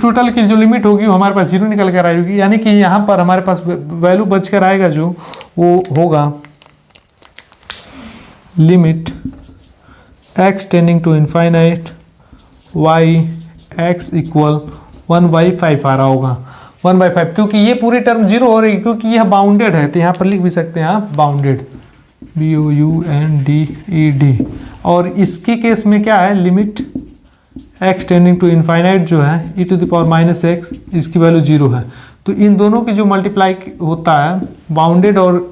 टोटल की जो लिमिट होगी वो हमारे पास 0 निकल कर आएगी, यानी कि यहाँ पर हमारे पास वैल्यू बच कर आएगा जो वो होगा limit x tending to infinite yx equal 1/5 आ रहा होगा, 1/5, क्योंकि ये पूरी टर्म 0 हो रही है, क्योंकि यह बाउंडेड है, तो यहाँ पर लिख भी सकते हैं आप बाउंडेड, BOUNDED, और इसके केस में क्या है, limit x tending to infinite जो है e to the power minus x, इसकी वैल्यू 0 है, तो इन दोनों की जो मल्टीप्लाई होता है बाउंडेड और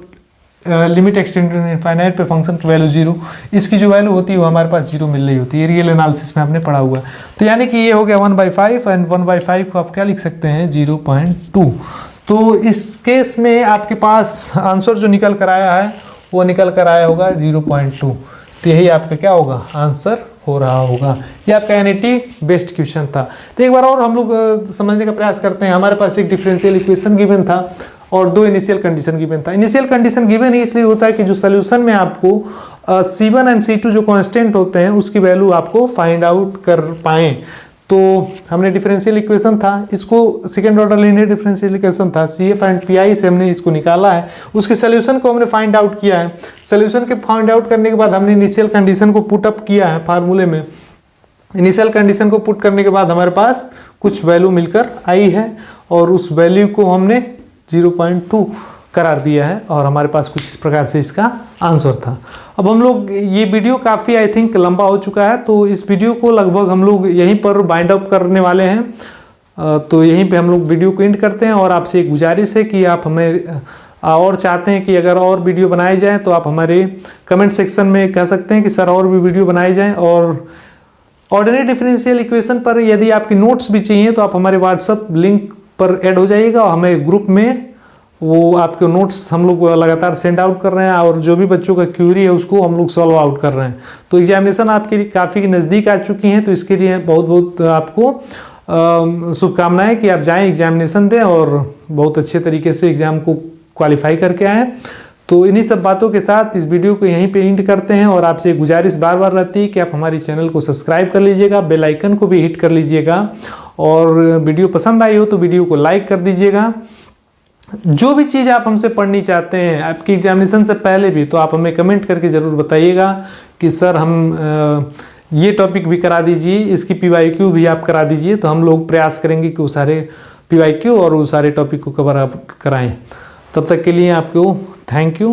limit x tending to infinite पे फंक्शन की वैल्यू 0, इसकी जो वैल्यू होती है वो हमारे पास 0 मिल रही होती है, रियल एनालिसिस में हमने पढ़ा हुआ है। तो यानी कि ये हो गया 1/5, एंड 1/5 को आप क्या लिख सकते हैं, 0.2। तो इस केस में आपके पास आंसर जो निकल कर आया है वो निकल कर आया होगा 0.2, तो यही आपका क्या होगा, आंसर हो रहा होगा। ये आपका NAT बेस्ड क्वेश्चन था। तो एक बार और हम लोग समझने का प्रयास करते हैं। हमारे पास एक डिफरेंशियल इक्वेशन गिवन था और 2 इनिशियल कंडीशन गिवन था। इनिशियल कंडीशन गिवन इसलिए होता है कि जो सोल्यूशन में आपको C1 एंड C2 जो कांस्टेंट होते हैं उसकी वैल्यू आपको फाइंड आउट कर पाएं। तो हमने डिफरेंशियल इक्वेशन था, इसको second order linear differential equation था, CF एंड PI से हमने इसको निकाला है, उसके सोल्यूशन को हमने फाइंड आउट किया है। सोल्यूशन के फाइंड आउट करने के बाद हमने इनिशियल कंडीशन को पुट अप किया है फार्मूले में। इनिशियल कंडीशन को पुट करने के बाद हमारे पास कुछ वैल्यू मिलकर आई है और उस वैल्यू को हमने 0.2 करार दिया है और हमारे पास कुछ इस प्रकार से इसका आंसर था। अब हम लोग, ये वीडियो काफ़ी आई थिंक लंबा हो चुका है, तो इस वीडियो को लगभग हम लोग यहीं पर बाइंड अप करने वाले हैं। तो यहीं पे हम लोग वीडियो को एंड करते हैं और आपसे एक गुजारिश है कि आप हमें और चाहते हैं कि अगर और वीडियो बनाए जाएँ तो आप हमारे कमेंट सेक्शन में कह सकते हैं कि सर और भी वीडियो बनाए जाएँ। और ऑर्डिनरी डिफरेंशियल इक्वेशन पर यदि आपकी नोट्स भी चाहिए तो आप हमारे व्हाट्सअप लिंक पर ऐड हो जाइएगा और हमें ग्रुप में वो आपके नोट्स हम लोग लगातार सेंड आउट कर रहे हैं और जो भी बच्चों का क्यूरी है उसको हम लोग सॉल्व आउट कर रहे हैं। तो एग्जामिनेशन आपके लिए काफ़ी नज़दीक आ चुकी हैं, तो इसके लिए बहुत बहुत आपको शुभकामनाएं कि आप जाएं एग्जामिनेशन दें और बहुत अच्छे तरीके से एग्ज़ाम को क्वालिफाई करके आएँ। तो इन्हीं सब बातों के साथ इस वीडियो को यहीं पे एंड करते हैं और आपसे गुजारिश बार बार रहती है कि आप हमारे चैनल को सब्सक्राइब कर लीजिएगा, बेल आइकन को भी हिट कर लीजिएगा और वीडियो पसंद आई हो तो वीडियो को लाइक कर दीजिएगा। जो भी चीज़ आप हमसे पढ़नी चाहते हैं आपकी एग्जामिनेशन से पहले भी, तो आप हमें कमेंट करके ज़रूर बताइएगा कि सर हम ये टॉपिक भी करा दीजिए, इसकी PYQ भी आप करा दीजिए। तो हम लोग प्रयास करेंगे कि वो सारे PYQ और वो सारे टॉपिक को कवर आप कराएँ। तब तक के लिए आपको थैंक यू।